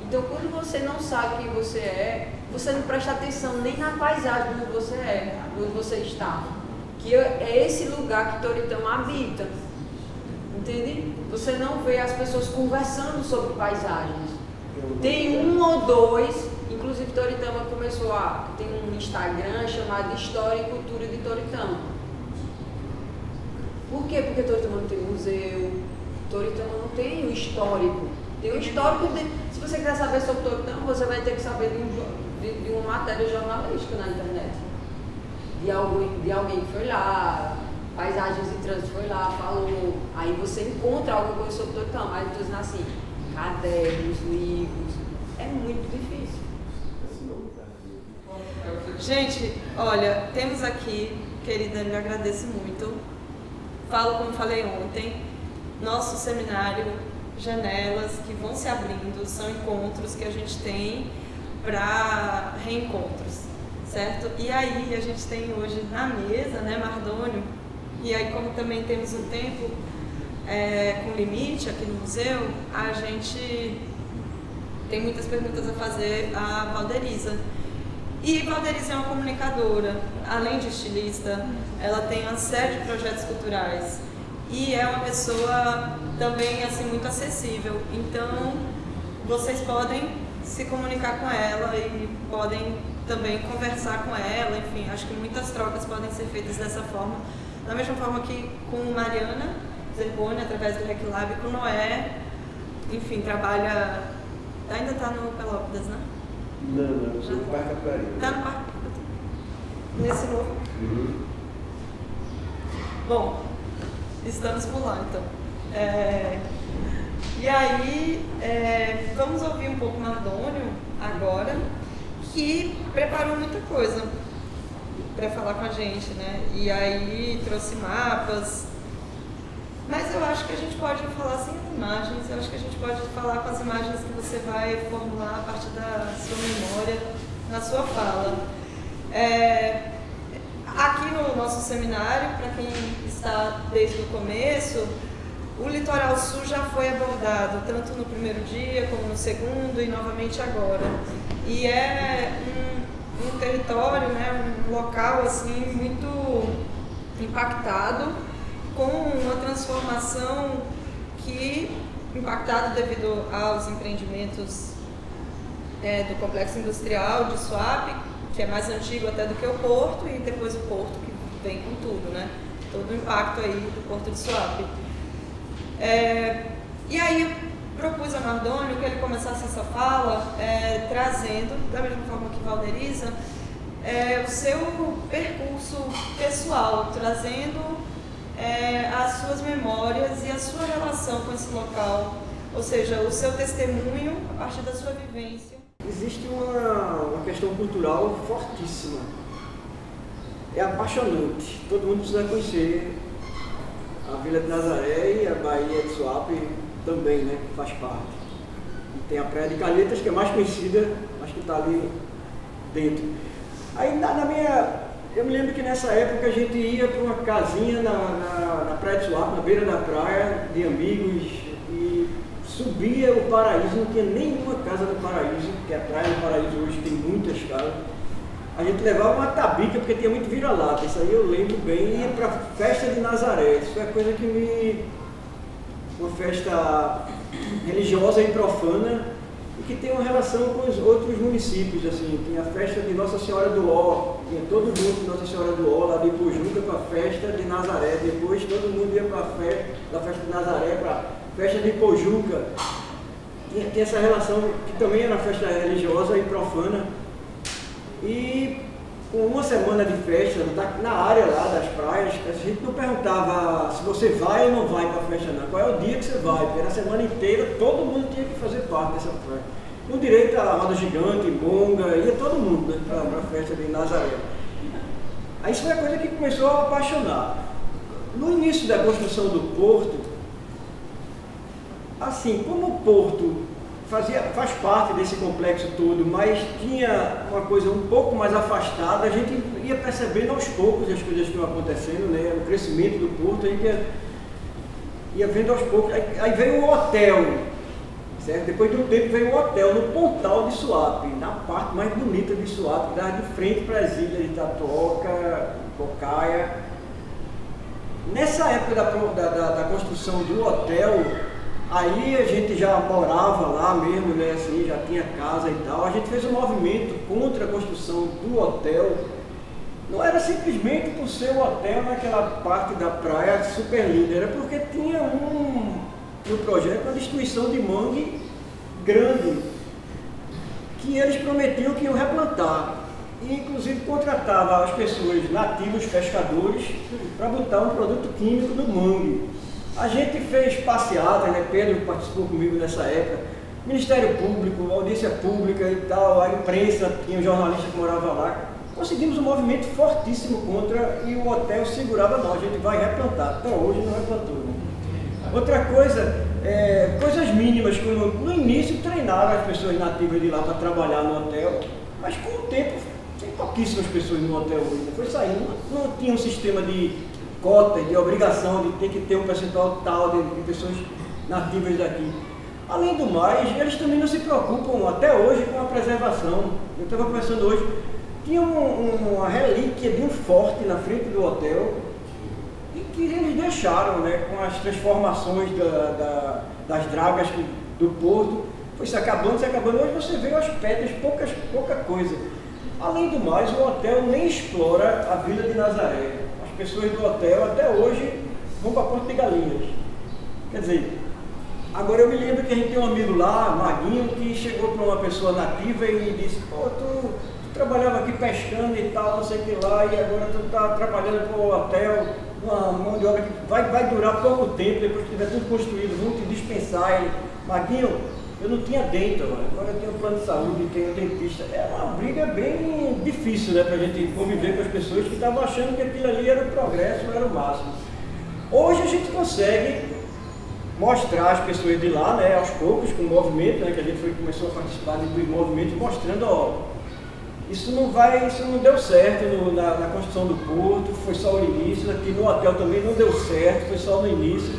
Então, quando você não sabe quem você é, você não presta atenção nem na paisagem onde você é, onde você está. Que é esse lugar que Toritama habita. Entende? Você não vê as pessoas conversando sobre paisagens. Tem um ou dois, inclusive Toritama começou tem um Instagram chamado História e Cultura de Toritama. Por quê? Porque Toritama não tem museu, Toritama não tem o histórico. Tem o histórico se você quiser saber sobre Toritama, você vai ter que saber de uma matéria jornalística na internet. De alguém que foi lá, Paisagens e Trânsito foi lá, falou. Aí você encontra alguma coisa sobre Toritama, mas estou dizendo assim, cadernos, livros, é muito difícil. Gente, olha, temos aqui, querida, eu agradeço muito. Falo como falei ontem, nosso seminário, janelas que vão se abrindo, são encontros que a gente tem para reencontros, certo? E aí a gente tem hoje na mesa, né, Mardônio, e aí como também temos um tempo com limite aqui no museu, a gente tem muitas perguntas a fazer à Valderiza. E Valderiza é uma comunicadora, além de estilista, ela tem uma série de projetos culturais e é uma pessoa também assim muito acessível. Então, vocês podem se comunicar com ela e podem também conversar com ela, enfim, acho que muitas trocas podem ser feitas dessa forma. Da mesma forma que com Mariana Zerboni, através do RecLab, com Noé, enfim, trabalha, ainda está no Pelópidas, né? Não, eu sou do Parque Caparibe. Está no Parque, nesse novo? Uhum. Bom, estamos por lá, então. E aí, vamos ouvir um pouco Mardônio agora, que preparou muita coisa para falar com a gente, né? E aí trouxe mapas, mas eu acho que a gente pode falar sem as imagens, eu acho que a gente pode falar com as imagens que você vai formular a partir da sua memória, na sua fala. Aqui no nosso seminário, para quem está desde o começo, o Litoral Sul já foi abordado, tanto no primeiro dia como no segundo e novamente agora. E é um território, né, um local assim, muito impactado, com uma transformação impactado devido aos empreendimentos do complexo industrial de Suape, que é mais antigo até do que o Porto, e depois o Porto que vem com tudo, né? Todo o impacto aí do Porto de Suape. E aí eu propus a Mardônio que ele começasse essa fala trazendo, da mesma forma que Valderiza, o seu percurso pessoal, trazendo as suas memórias e a sua relação com esse local, ou seja, o seu testemunho a partir da sua vivência. Existe uma questão cultural fortíssima. É apaixonante. Todo mundo precisa conhecer a Vila de Nazaré e a Baía de Suape também, né, que faz parte. E tem a Praia de Calhetas, que é mais conhecida, mas que está ali dentro. Aí eu me lembro que nessa época a gente ia para uma casinha na Praia de Suape, na beira da praia, de amigos, e subia o Paraíso, não tinha nenhuma casa do Paraíso, porque a praia do Paraíso hoje tem muitas casas. A gente levava uma tabica, porque tinha muito vira-lata, isso aí eu lembro bem, e ia para a festa de Nazaré. Isso foi a coisa que me... uma festa religiosa e profana, e que tem uma relação com os outros municípios, assim. Tinha a festa de Nossa Senhora do Ó, tinha todo mundo de Nossa Senhora do Ó, lá de Ipojuca, para a festa de Nazaré. Depois todo mundo ia para a festa da festa de Nazaré, para a festa de Ipojuca. Tinha essa relação, que também era festa religiosa e profana. E com uma semana de festa, na área lá das praias, a gente não perguntava se você vai ou não vai para a festa, não. Qual é o dia que você vai? Porque na semana inteira todo mundo tinha que fazer parte dessa festa. Com direito à roda gigante, bonga, ia todo mundo, né, para a festa de Nazaré. Aí isso foi a coisa que começou a apaixonar. No início da construção do porto, assim, como o porto faz parte desse complexo todo, mas tinha uma coisa um pouco mais afastada, a gente ia percebendo aos poucos as coisas que iam acontecendo, né? O crescimento do porto, a gente ia vendo aos poucos. Aí veio o hotel, certo? Depois de um tempo veio o hotel no Pontal de Suape, na parte mais bonita de Suape, que dava de frente para as ilhas de Itapuã, Cocaia. Nessa época da construção do hotel, aí a gente já morava lá mesmo, né, assim, já tinha casa e tal. A gente fez um movimento contra a construção do hotel. Não era simplesmente por ser o hotel naquela parte da praia super linda, era porque tinha no projeto uma destruição de mangue grande, que eles prometiam que iam replantar. E inclusive contratava as pessoas nativas, pescadores, para botar um produto químico no mangue. A gente fez passeatas, né? Pedro participou comigo nessa época, Ministério Público, audiência pública e tal, a imprensa, tinha um jornalista que morava lá. Conseguimos um movimento fortíssimo contra, e o hotel segurava, não, a gente vai replantar. Até hoje não replantou. Né? Outra coisa, coisas mínimas, como no início treinaram as pessoas nativas de lá para trabalhar no hotel, mas com o tempo tem pouquíssimas pessoas no hotel hoje. Né? Foi saindo, não tinha um sistema de cota, de obrigação de ter que ter um percentual tal de pessoas nativas daqui. Além do mais, eles também não se preocupam até hoje com a preservação. Eu estava conversando hoje, tinha uma relíquia de um forte na frente do hotel e que eles deixaram, né, com as transformações das dragas do porto, foi se acabando. Hoje você vê as pedras, pouca coisa. Além do mais, o hotel nem explora a Vila de Nazaré. Pessoas do hotel até hoje vão para Porto de Galinhas. Quer dizer, agora eu me lembro que a gente tem um amigo lá, Maguinho, que chegou para uma pessoa nativa e disse: pô, tu trabalhava aqui pescando e tal, não sei o que lá, e agora tu está trabalhando para o hotel, uma mão de obra que vai durar pouco tempo, depois que tiver tudo construído, vão te dispensar. Ele, Maguinho, eu não tinha dentro, agora eu tenho plano de saúde, tenho dentista. É uma briga bem difícil, né, para a gente conviver com as pessoas que estavam achando que aquilo ali era o progresso, era o máximo. Hoje a gente consegue mostrar as pessoas de lá, né, aos poucos, com o movimento, né, que a gente começou a participar dos movimentos, mostrando, ó, isso não deu certo na construção do porto, foi só o início, aqui no hotel também não deu certo, foi só no início.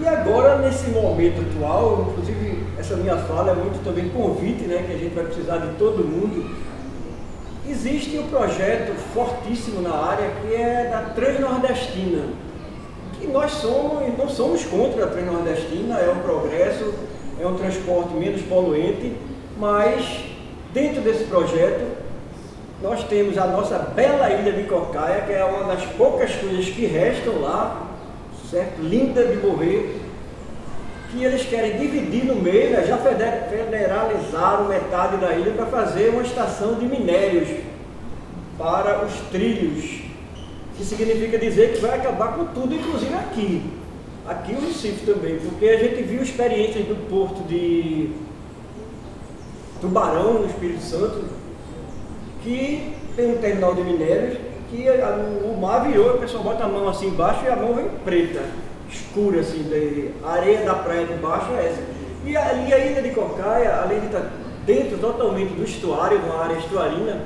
E agora, nesse momento atual, inclusive essa minha fala é muito também convite, né, que a gente vai precisar de todo mundo. Existe um projeto fortíssimo na área que é da Transnordestina, que nós não somos contra a Transnordestina, é um progresso, é um transporte menos poluente, mas dentro desse projeto nós temos a nossa bela ilha de Cocaia, que é uma das poucas coisas que restam lá, certo? Linda de morrer, que eles querem dividir no meio, né? Já federalizaram metade da ilha para fazer uma estação de minérios para os trilhos, que significa dizer que vai acabar com tudo, inclusive aqui no Recife também, porque a gente viu experiências do porto de Tubarão, no Espírito Santo, que tem um terminal de minérios, que o mar virou, a pessoa bota a mão assim embaixo e a mão vem preta, escura assim, a areia da praia de baixo é essa. E ali a ilha de Cocaia, além de estar dentro totalmente do estuário, de uma área estuarina,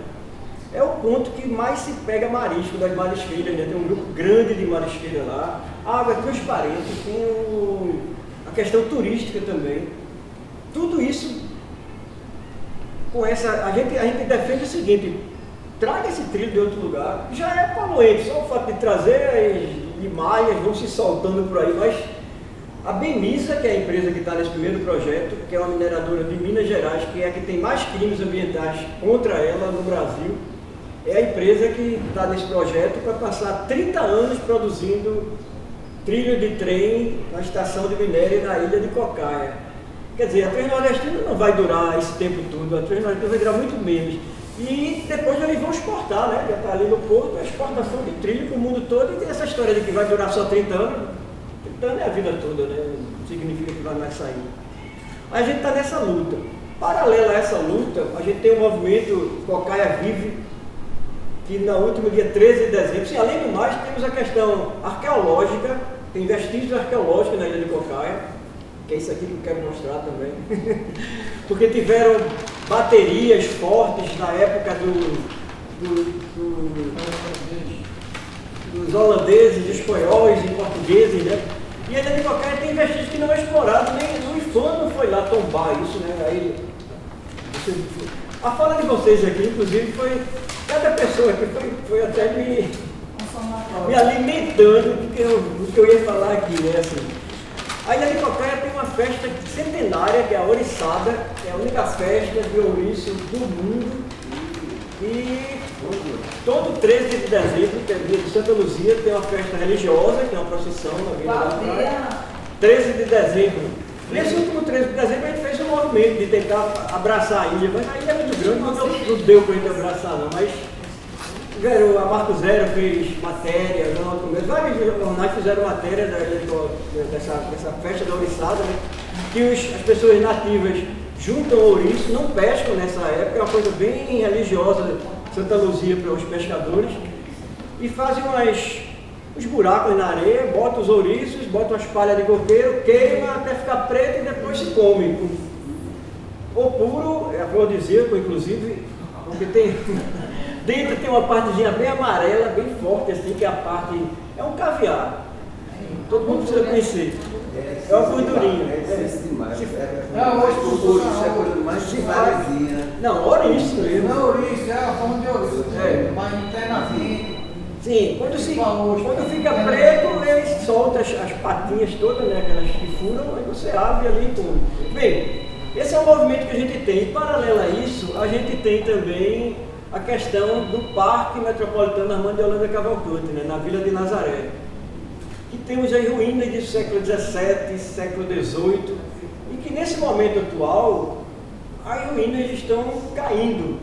é o ponto que mais se pega marisco das marisqueiras, né? Tem um grupo grande de marisqueiras lá, a água é transparente, tem a questão turística também. Tudo isso, a gente defende o seguinte: traga esse trilho de outro lugar, já é poluente, só o fato de trazer as limalhas vão se soltando por aí, mas a Bemisa, que é a empresa que está nesse primeiro projeto, que é uma mineradora de Minas Gerais, que é a que tem mais crimes ambientais contra ela no Brasil, é a empresa que está nesse projeto para passar 30 anos produzindo trilho de trem na estação de minério na ilha de Cocaia. Quer dizer, a Transnordestina não vai durar esse tempo todo, a Transnordestina vai durar muito menos. E depois eles vão exportar, né? Já está ali no porto, a exportação de trilho para o mundo todo, e tem essa história de que vai durar só 30 anos. 30 anos é a vida toda, né? Não significa que vai mais sair. A gente está nessa luta. Paralelo a essa luta, a gente tem o movimento Cocaia Vive, que no último dia 13 de dezembro, sim, além do mais, temos a questão arqueológica, tem vestígios arqueológicos na ilha de Cocaia, que é isso aqui que eu quero mostrar também. Porque tiveram baterias fortes na época dos holandeses, espanhóis e portugueses, né? E a ilha de Cocaia tem vestígios que não é explorado, nem o IFAM não foi lá tombar isso, né? Aí, a fala de vocês aqui, inclusive, foi cada pessoa que foi até me alimentando do que eu ia falar aqui, né? Assim, a ilha de Cocaia tem uma festa centenária, que é a Ouriçada, que é a única festa de ouriço do mundo. E todo 13 de dezembro, que é dia de Santa Luzia, tem uma festa religiosa, que é uma procissão na Vila da Praia. 13 de dezembro. Nesse último 13 de dezembro a gente fez um movimento de tentar abraçar a ilha, mas a ilha é muito grande, não deu para a gente abraçar não, mas a Marco Zero fez matéria, vários jornais fizeram matéria dessa festa da ouriçada, né? Que as pessoas nativas juntam ouriço, não pescam nessa época, é uma coisa bem religiosa, Santa Luzia para os pescadores, e fazem uns buracos na areia, botam os ouriços, botam as palhas de coqueiro, queima até ficar preto e depois se come. O puro, é afrodisíaco inclusive, porque tem... Dentro tem uma partezinha bem amarela, bem forte assim, que é a parte... É um caviar. Todo mundo precisa conhecer. É uma gordurinha. Não, hoje o ouriço é a coisa mais chivarezinha. Não, ouriço mesmo. Não, ouriço, é a forma de ouriço. É. Mas internamente. Sim, quando fica preto, ele solta as patinhas todas, né, aquelas que furam, aí você abre ali tudo. Bem, esse é o movimento que a gente tem. E paralelo a isso, a gente tem também a questão do Parque Metropolitano Armando de Holanda Cavalcante, né, na Vila de Nazaré. Que temos aí ruínas do século XVII, século XVIII, e que nesse momento atual, as ruínas estão caindo,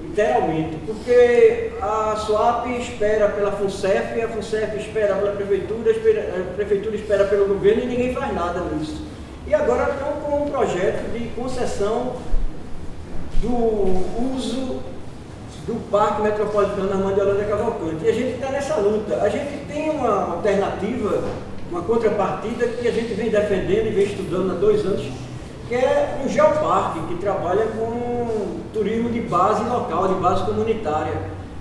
literalmente, porque a SUAP espera pela FUNCEF, a FUNCEF espera pela Prefeitura, a Prefeitura espera pelo governo e ninguém faz nada nisso. E agora estão com um projeto de concessão do uso do Parque Metropolitano Armando de Holanda Cavalcante. E a gente está nessa luta. A gente tem uma alternativa, uma contrapartida que a gente vem defendendo e vem estudando há 2 anos, que é um geoparque, que trabalha com turismo de base local, de base comunitária.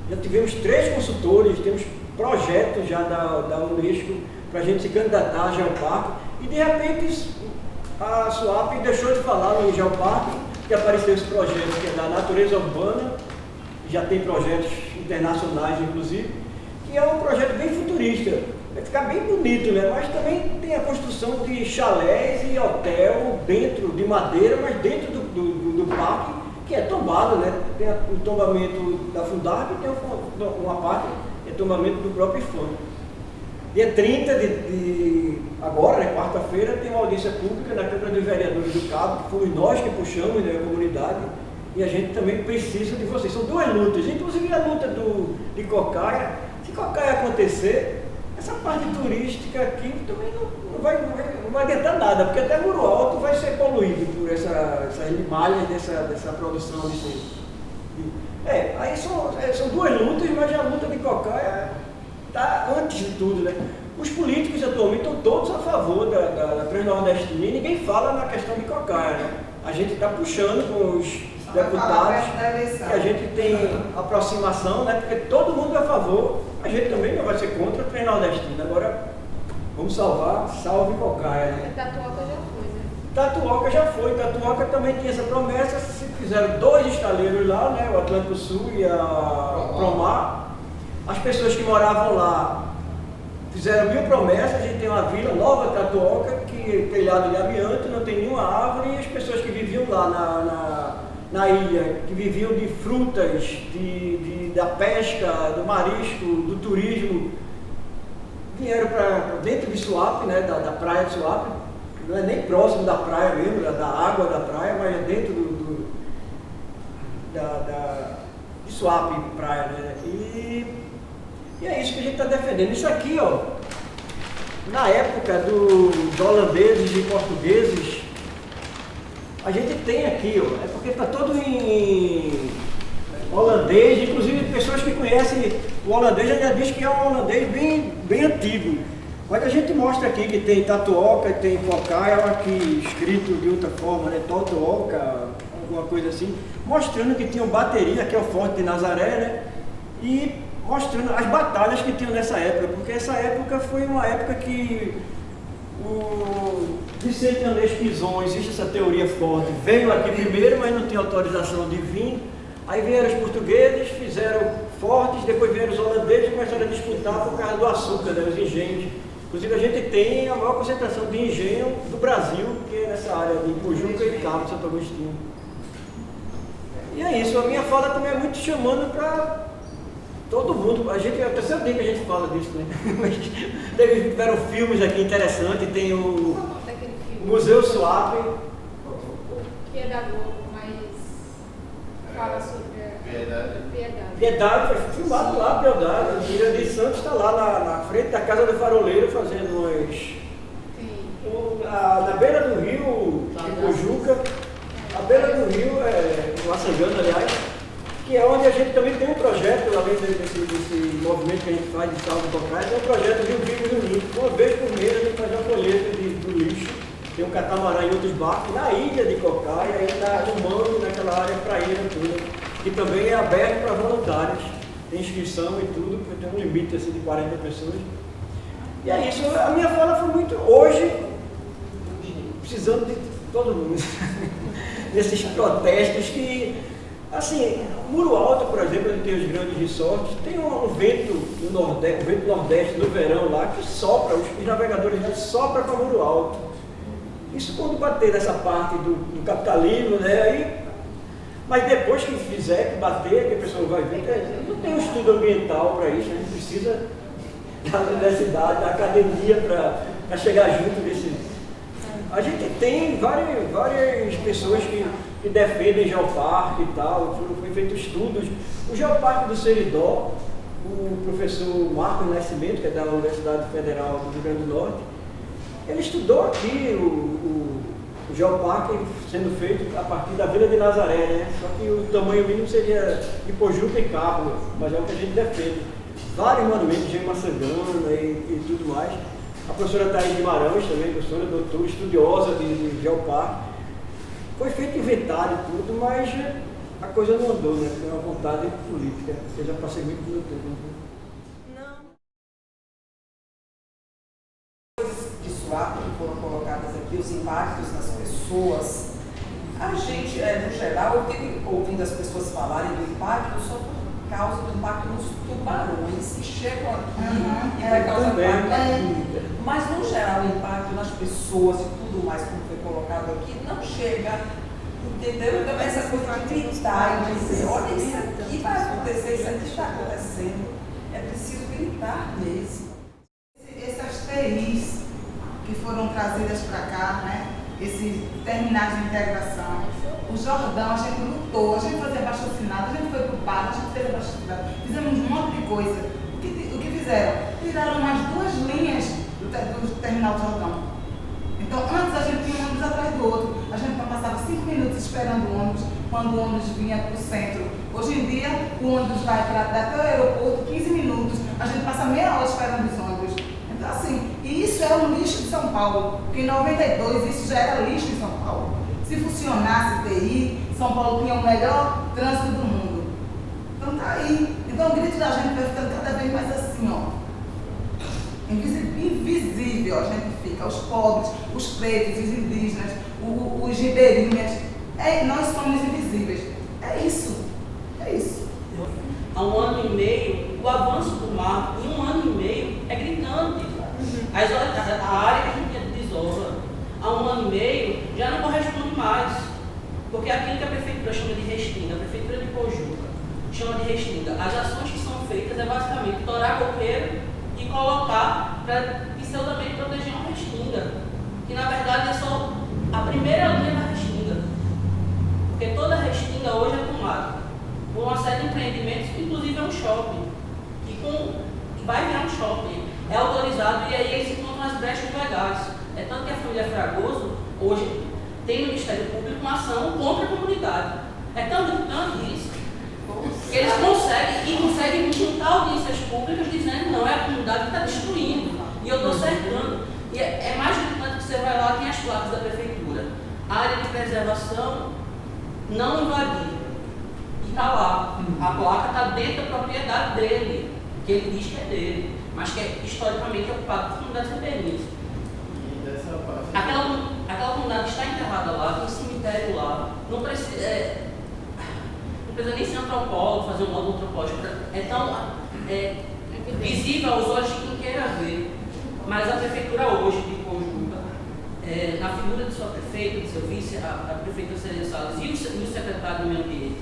Já tivemos 3 consultores, temos projetos já da Unesco para a gente se candidatar a geoparque, e de repente a SUAP deixou de falar no geoparque, que apareceu esse projeto que é da natureza urbana, já tem projetos internacionais inclusive, que é um projeto bem futurista. Vai ficar bem bonito, né? Mas também tem a construção de chalés e hotel dentro de madeira, mas dentro do parque, que é tombado, né? Tem o tombamento da Fundarp e tem uma parte que é tombamento do próprio IFAM. Dia 30 agora, né, quarta-feira, tem uma audiência pública na Câmara dos Vereadores do Cabo, que fomos nós que puxamos, né, a comunidade, e a gente também precisa de vocês. São 2 lutas, inclusive a luta de Cocaia. Se Cocaia acontecer, essa parte turística aqui também não vai adiantar nada, porque até Muro Alto vai ser poluído por essas malhas dessa produção de seres. Aí são 2 lutas, mas a luta de Cocaia está antes de tudo, né? Os políticos atualmente estão todos a favor da Transnordestina e ninguém fala na questão de Cocaia, né? A gente está puxando com os deputados, que a gente tem aproximação, né? Porque todo mundo é a favor, a gente também não vai ser contra a Transnordestina. Agora, Vamos salvar, salve Cocaia, né? Tatuoca já foi, né? Tatuoca já foi, Tatuoca também tinha essa promessa, se fizeram 2 estaleiros lá, né? O Atlântico Sul e a Promar. As pessoas que moravam lá fizeram 1000 promessas, a gente tem uma vila nova Tatuoca, que telhado de amianto, não tem nenhuma árvore, e as pessoas que viviam lá na ilha, que viviam de frutas, da pesca, do marisco, do turismo, vieram para dentro de Suape, né, da praia de Suape, não é nem próximo da praia mesmo, da água da praia, mas é dentro de Suape, praia, né? E é isso que a gente está defendendo. Isso aqui, ó, na época dos holandeses e portugueses, a gente tem aqui, ó, é porque está todo em holandês, inclusive pessoas que conhecem o holandês já diz que é um holandês bem antigo. Mas a gente mostra aqui que tem Tatuoca, tem Cocaia, aqui escrito de outra forma, né, Tatuoca, alguma coisa assim, mostrando que tinham bateria, que é o Forte de Nazaré, né, e mostrando as batalhas que tinham nessa época, porque essa época foi uma época que o Vicente Andrés Pison, existe essa teoria forte, veio aqui primeiro, mas não tinha autorização de vir, aí vieram os portugueses, fizeram fortes, depois vieram os holandeses e começaram a disputar por causa do açúcar, né, os engenhos. Inclusive a gente tem a maior concentração de engenho do Brasil, que é nessa área de Ipojuca e Cabo de Santo Agostinho. E é isso, a minha fala também é muito chamando para todo mundo. A gente, é o terceiro dia que a gente fala disso, né? Tiveram filmes aqui interessantes, tem o Museu Suape. Que é da Globo, mas fala sobre Piedade, foi filmado lá, Piedade. A Ilha de Santos está lá na frente da casa do faroleiro fazendo umas. Na beira do rio, Ipojuca, a beira do rio, no Açangana, aliás, que é onde a gente também tem um projeto, além desse movimento que a gente faz de salve Cocaia, tem um projeto Rio Vivo Rio Limpo. Uma vez por mês a gente faz uma colheita do lixo, tem um catamarã e outros barcos na ilha de Cocaia, aí está arrumando naquela área praia toda. Que também é aberto para voluntários, tem inscrição e tudo, porque tem um limite assim, de 40 pessoas. E é isso, a minha fala foi muito hoje, precisando de todo mundo, desses protestos que, assim, o Muro Alto, por exemplo, ele tem os grandes resorts, tem um vento no Nordeste, um vento Nordeste no verão lá, que sopra, os navegadores já sopram para o Muro Alto. Isso quando bater nessa parte do capitalismo, né, aí. Mas depois que fizer, que bater, que a pessoa vai ver, não tem um estudo ambiental para isso, a gente precisa da universidade, da academia para chegar junto desse. A gente tem várias pessoas que defendem geoparque e tal, foi feito estudos. O geoparque do Seridó, o professor Marcos Nascimento, que é da Universidade Federal do Rio Grande do Norte, ele estudou aqui o geoparque sendo feito a partir da Vila de Nazaré, né? Só que o tamanho mínimo seria Ipojuca e Cabo, mas é o que a gente defende. Vários monumentos de Maçangana e tudo mais. A professora Thaís Guimarães também, professora, doutora, estudiosa de geoparque. Foi feito inventário e tudo, mas a coisa não andou, né? Foi uma vontade política. Eu já passei muito pelo tempo. Que foram colocadas aqui, os impactos nas pessoas. A gente, no geral, ouvindo as pessoas falarem do impacto só por causa do impacto nos tubarões que chegam aqui e vai causar impacto. Mas, no geral, o impacto nas pessoas e tudo mais, como foi colocado aqui, não chega. Entendeu? Então, essa coisa de gritar e dizer: olha, isso aqui vai acontecer, isso aqui está acontecendo. É preciso gritar mesmo. Essas TIs que foram trazidas para cá, né? Esses terminais de integração. O Jordão, a gente lutou, a gente fazia abaixo-assinado, a gente foi para o bar, a gente fez abaixo-assinado, fizemos um monte de coisa. O que fizeram? Tiraram mais 2 linhas do terminal do Jordão. Então, antes a gente tinha um ônibus atrás do outro, a gente passava 5 minutos esperando o ônibus, quando o ônibus vinha para o centro. Hoje em dia, o ônibus vai até o aeroporto, 15 minutos, a gente passa meia hora esperando os ônibus. Então, assim, e isso é um lixo de São Paulo, porque em 92 isso já era lixo em São Paulo. Se funcionasse TI, São Paulo tinha o melhor trânsito do mundo. Então tá aí. Então o grito da gente vai ficando cada vez mais assim, ó. invisível a gente fica, os pobres, os pretos, os indígenas, os ribeirinhas. Nós somos invisíveis. É isso. Há 1 ano e meio, o avanço do mar, em 1 ano e meio, é gritante. A área que a gente desova, há 1 ano e meio, já não corresponde mais. Porque aquilo que a prefeitura chama de restinga, a prefeitura de Pojuca chama de restinga, as ações que são feitas é basicamente torar coqueiro e colocar para pseudamente proteger uma restinga, que na verdade é só a primeira linha da restinga. Porque toda restinga hoje é tomada por uma série de empreendimentos, que inclusive é um shopping, que vai virar um shopping, é autorizado e aí eles encontram as brechas legais. É tanto que a família Fragoso hoje tem no Ministério Público uma ação contra a comunidade. É tão isso que eles conseguem juntar audiências públicas dizendo não, é a comunidade que está destruindo e eu estou cercando. E é mais gritante que você vai lá, tem as placas da prefeitura. A área de preservação não invadir. E está lá. A placa está dentro da propriedade dele, que ele diz que é dele, mas que é historicamente ocupado por comunidades ribeirinhas. Aquela comunidade está enterrada lá, tem um cemitério lá, não precisa nem ser antropólogo, fazer um modo antropológico, é tão visível aos olhos de quem queira ver. Mas a prefeitura hoje, de Pojuca, na figura de sua prefeita, de seu vice, a prefeita Serena Salles e o secretário do Meio Ambiente,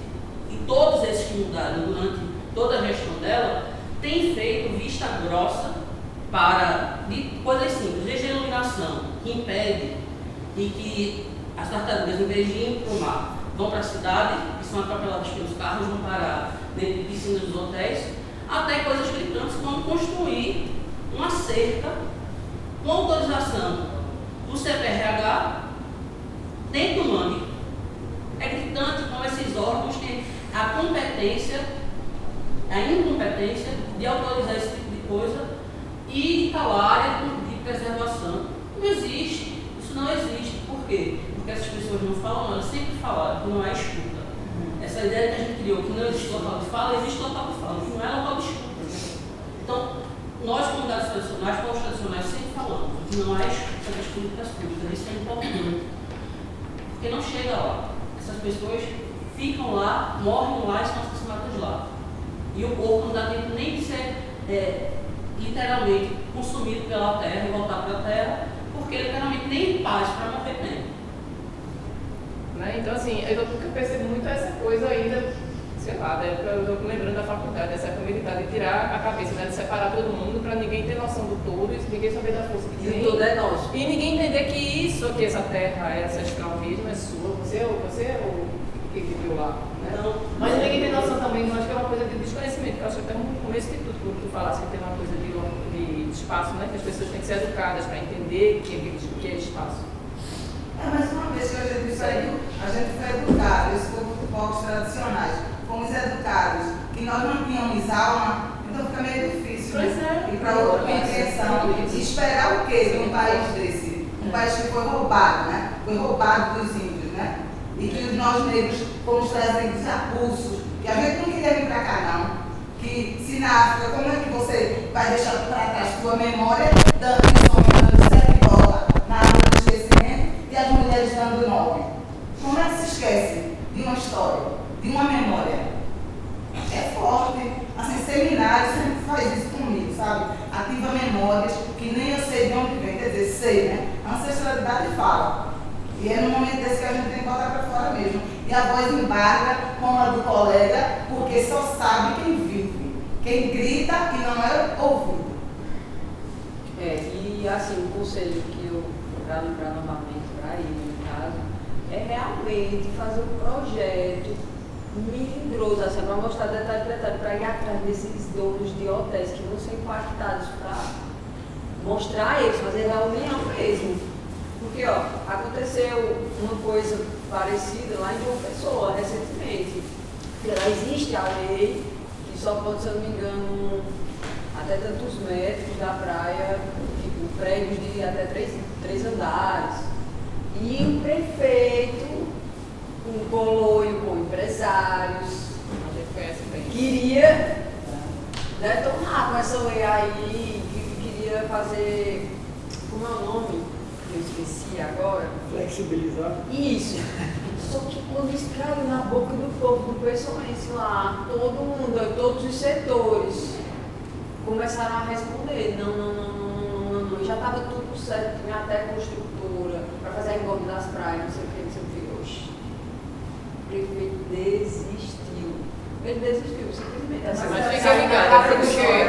e todos esses que mudaram durante toda a gestão dela, têm feito vista grossa para coisas simples, desde a iluminação, que impede e que as tartarugas, em vez de ir para o mar, vão para a cidade, que são atropeladas pelos carros, vão parar dentro de piscinas dos hotéis, até coisas gritantes como construir uma cerca com autorização do CPRH dentro do mangue. É gritante como esses órgãos têm a competência, a incompetência de autorizar esse tipo de coisa e de calar a área de preservação. Não existe, isso não existe. Por quê? Porque essas pessoas não falam, elas sempre falaram que não é escuta. Essa ideia que a gente criou, que não existe local de fala, existe local de fala, que não é local de escuta. Então, nós, comunidades tradicionais, povos tradicionais, sempre falamos que não há escuta das políticas públicas. Isso é importante. Porque não chega lá. Essas pessoas ficam lá, morrem lá e são assassinadas lá. E o corpo não dá tempo nem de ser literalmente consumido pela terra e voltar para a terra, porque literalmente nem paz para morrer tem. Né? Então, assim, eu percebo muito essa coisa ainda, sei lá, eu estou lembrando da faculdade, essa comunidade de tirar a cabeça, né, de separar todo mundo para ninguém ter noção do todo, e ninguém saber da força que tem. E tudo é nosso. E ninguém entender que isso, que essa terra é ancestral mesmo, é sua, você é o que viveu lá. Né? Não. Mas ninguém tem noção também, eu acho que é uma coisa de desconhecimento, que eu acho que até no começo de tudo, porque tu falasse que tem uma coisa de espaço, né, que as pessoas têm que ser educadas para entender o que é espaço. Mas uma vez que a gente foi educado, esse povo de povos tradicionais, fomos educados, que nós não tínhamos alma, então fica meio difícil ir para outra compreensão. E esperar o quê de um país desse? Um país que foi roubado, né? Foi roubado dos índios, né? E que nós negros fomos trazidos a pulso, que a gente não queria vir para cá, não. Que se na África, como é que você vai deixar para trás sua memória, dando 7 bolas na árvore do esquecimento e as mulheres dando 9? Como é que se esquece de uma história, de uma memória? É forte. Assim, seminário sempre faz isso comigo, sabe? Ativa memórias que nem eu sei de onde vem, quer dizer, sei, né? A ancestralidade fala. E é no momento desse que a gente tem que botar para fora mesmo. E a voz embarga como a do colega, porque só sabe quem vive. Quem grita e não é ouvido. E assim, o conselho que eu, para lembrar novamente para ele, no caso, é realmente fazer um projeto milagroso, assim, para mostrar detalhe por detalhe, para ir atrás desses donos de hotéis que vão ser impactados, para mostrar a eles, fazer reunião mesmo. Porque, ó, aconteceu uma coisa parecida lá em João Pessoa, recentemente. Lá existe a lei que só pode, se eu não me engano, até tantos metros da praia, tipo, prédios de até 3 andares. E o prefeito, um coloio com empresários, queria detonar com essa lei aí, queria ia fazer, como é o nome? Eu esqueci agora. Flexibilizar. Isso. Só que quando isso caiu na boca do povo, do pessoense lá, todo mundo, todos os setores, começaram a responder, não, já estava tudo certo, tinha até construtora, para fazer a engorda das praias, não sei o que, hoje. O prefeito desistiu. Ele desistiu, simplesmente. Mas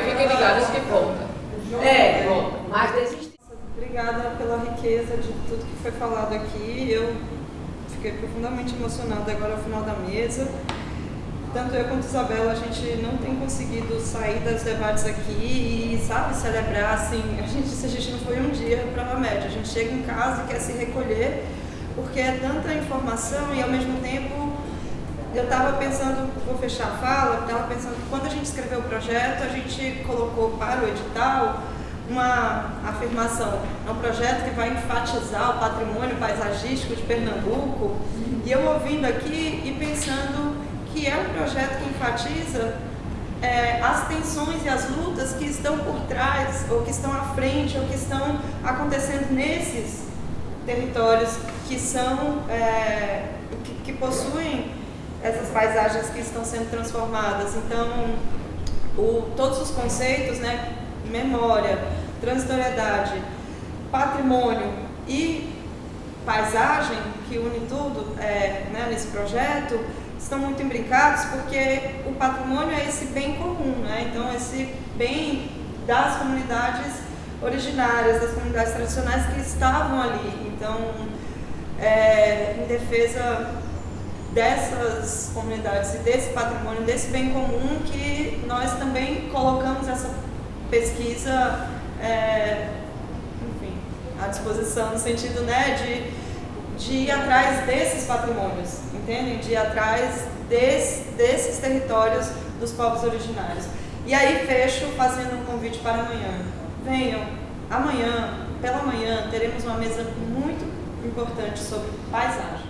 fiquem ligados que volta. Volta, mas desistiu. Obrigada pela riqueza de tudo que foi falado aqui. Eu fiquei profundamente emocionada agora ao final da mesa. Tanto eu quanto a Isabela, a gente não tem conseguido sair dos debates aqui e, sabe, celebrar, assim, se a gente não foi um dia para a média. A gente chega em casa e quer se recolher, porque é tanta informação e, ao mesmo tempo, eu estava pensando, vou fechar a fala, estava pensando que quando a gente escreveu o projeto, a gente colocou para o edital uma afirmação. É um projeto que vai enfatizar o patrimônio paisagístico de Pernambuco. E eu ouvindo aqui e pensando que é um projeto que enfatiza as tensões e as lutas que estão por trás, ou que estão à frente, ou que estão acontecendo nesses territórios que são, que possuem essas paisagens que estão sendo transformadas. Então, todos os conceitos, né, memória, transitoriedade, patrimônio e paisagem, que une tudo né, nesse projeto, estão muito imbricados, porque o patrimônio é esse bem comum, né? Então esse bem das comunidades originárias, das comunidades tradicionais que estavam ali. Então, em defesa dessas comunidades e desse patrimônio, desse bem comum, que nós também colocamos essa pesquisa, enfim, à disposição, no sentido, né, de ir atrás desses patrimônios, entendem? De ir atrás desses territórios dos povos originários. E aí fecho fazendo um convite para amanhã. Venham, amanhã, pela manhã, teremos uma mesa muito importante sobre paisagem.